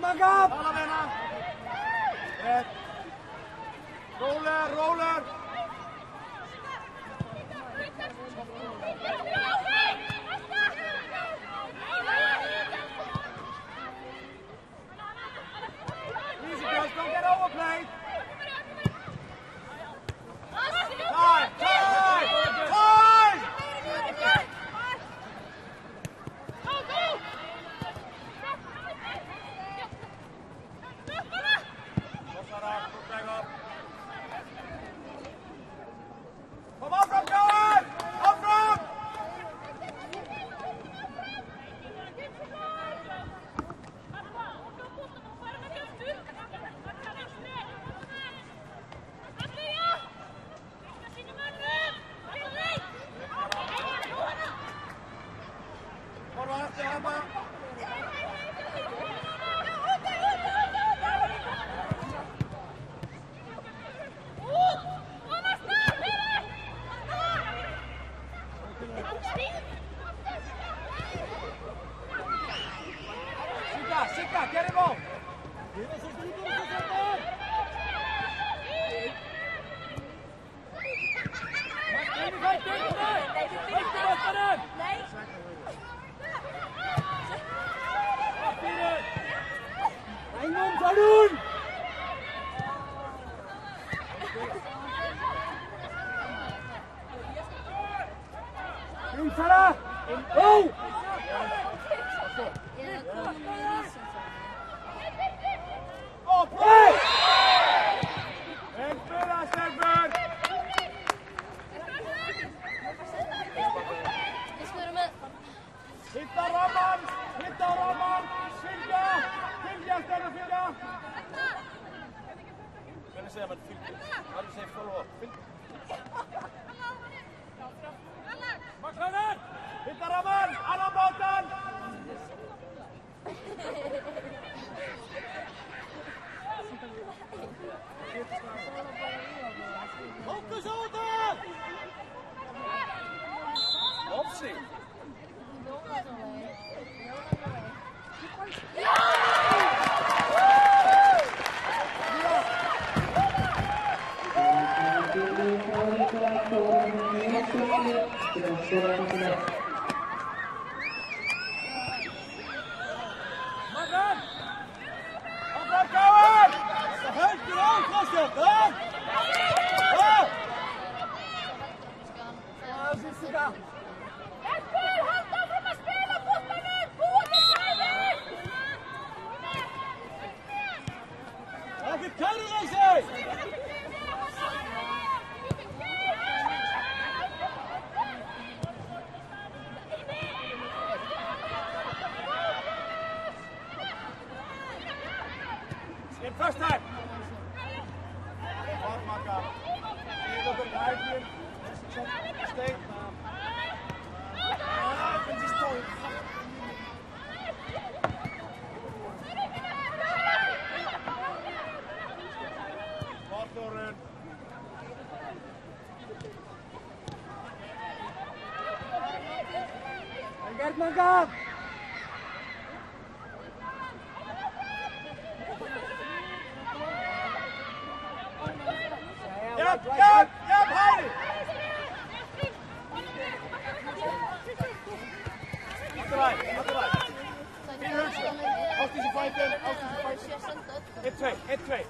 Speaker 3: Magab!
Speaker 4: Roller! Easy girls, don't get overplayed! Time!
Speaker 3: In Salah! In go! Oh, play! En spela, Stefan! Hitta ramen! Hitta ramen! Fylgja! Fylgja, Stefan, fylgja! Hvernig segja maður fylgja? Hvað er það að segja follow up? Fylgja! Maklaner! Hitta ramen! Annan båten! Fokus åter! Offside! Makan! Makan kawan! Högt i dag, Christian! Vilket kallar han sig? In first time. Mark, mark up. You look at right here. Stay. Motorn. Gert Manka! Yep, Heidi! Akkurat. Finn Hulsen. Aus diese fighten. Hit twee.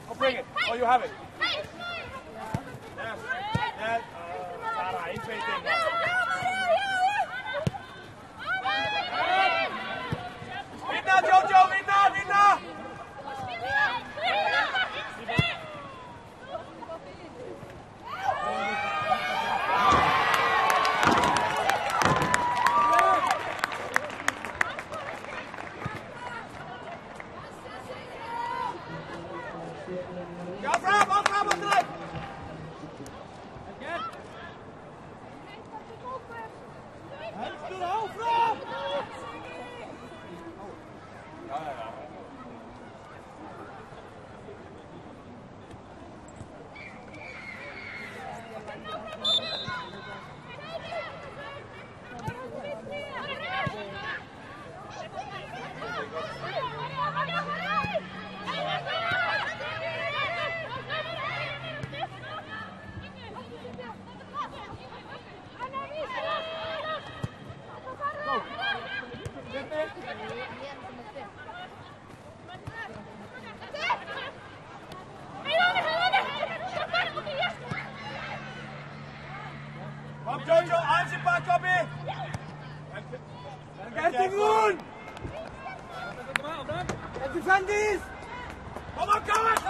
Speaker 3: I'll bring it. Oh, you have it. Yes. Sarah, 1, 2 dingen. Vinna, Jojo, vinna! Ja, fram, druk! Helft fram! Ja. Kom Jojo, aanzien Kobi! Kijk te doen! Het defendies! Kom op, jongens!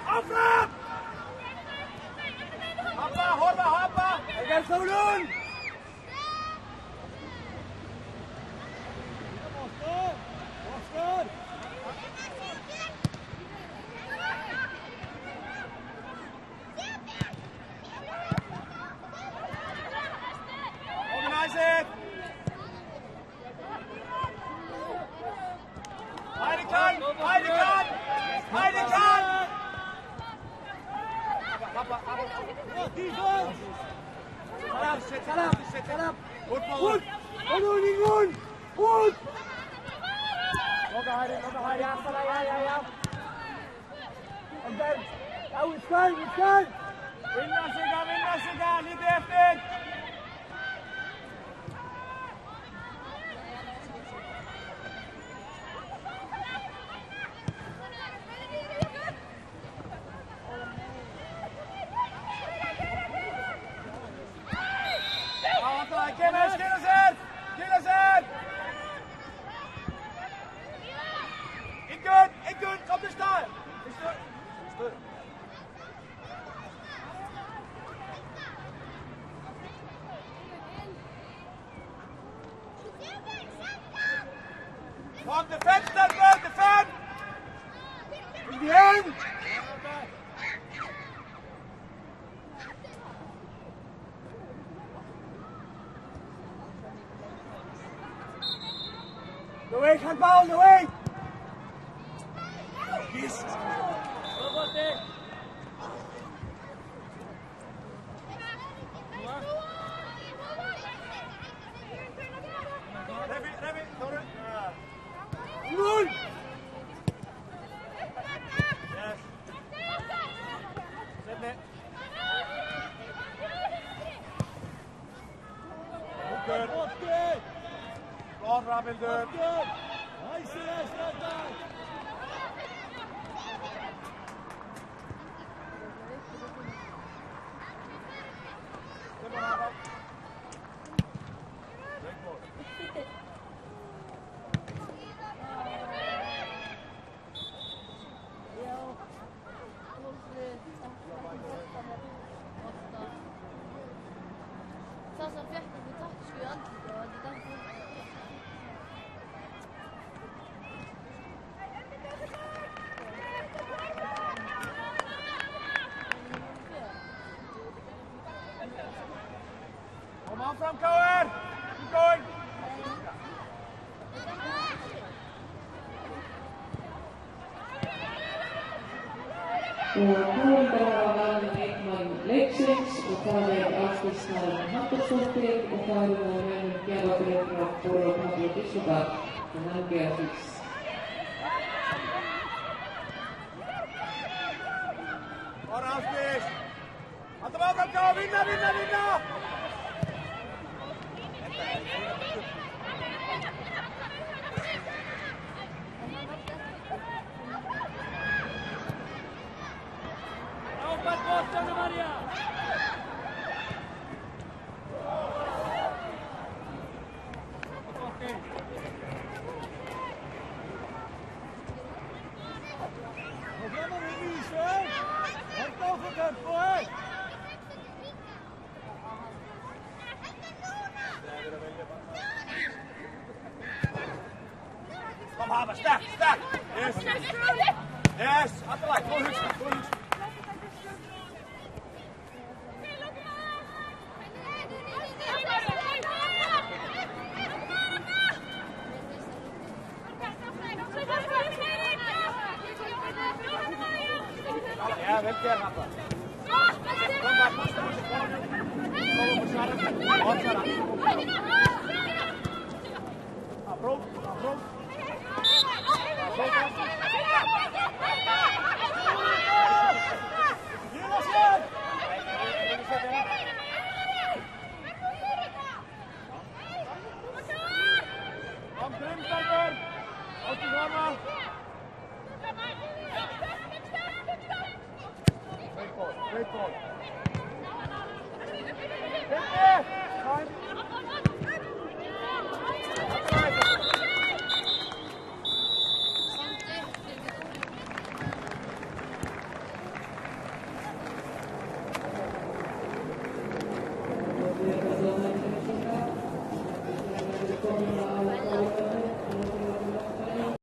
Speaker 3: Afrap! Hoppa! Ik ga het zo doen! Oscar! Organize it! Heidi kan! Defense! Shut up! Goed! Nog een Heidi, ja. En dan, it's fine! Vinna Sigga, lite efter!
Speaker 4: Away, handball, away! Jesus! Remi, Tore! Null! Yes. Sydney. Good. Bra, Rabildur. Nice,
Speaker 5: Það sem fekk ekki taktísku í andlitið og þetta er
Speaker 4: Come on from Cohen! Keep going!
Speaker 1: Og Kári verður að valin leikmann leiksins og það Ásdís Snævar Halldórsdóttir og það með mönnum Gerðardóttir frá Bóra og Pabbi Díssobar og hann Beatrix.
Speaker 4: Bora Ásdís! Alltaf áfram Kári! Vinna! Kom Haber, sterk! Yes, Atterlei, go Hugsen. Ja, wel keer Rafa. Kom maar, pas dan. Kom op, Sarah. Afroep. Kom, Grimsberger. Uit de warmer. Great ball.
Speaker 1: Thank you.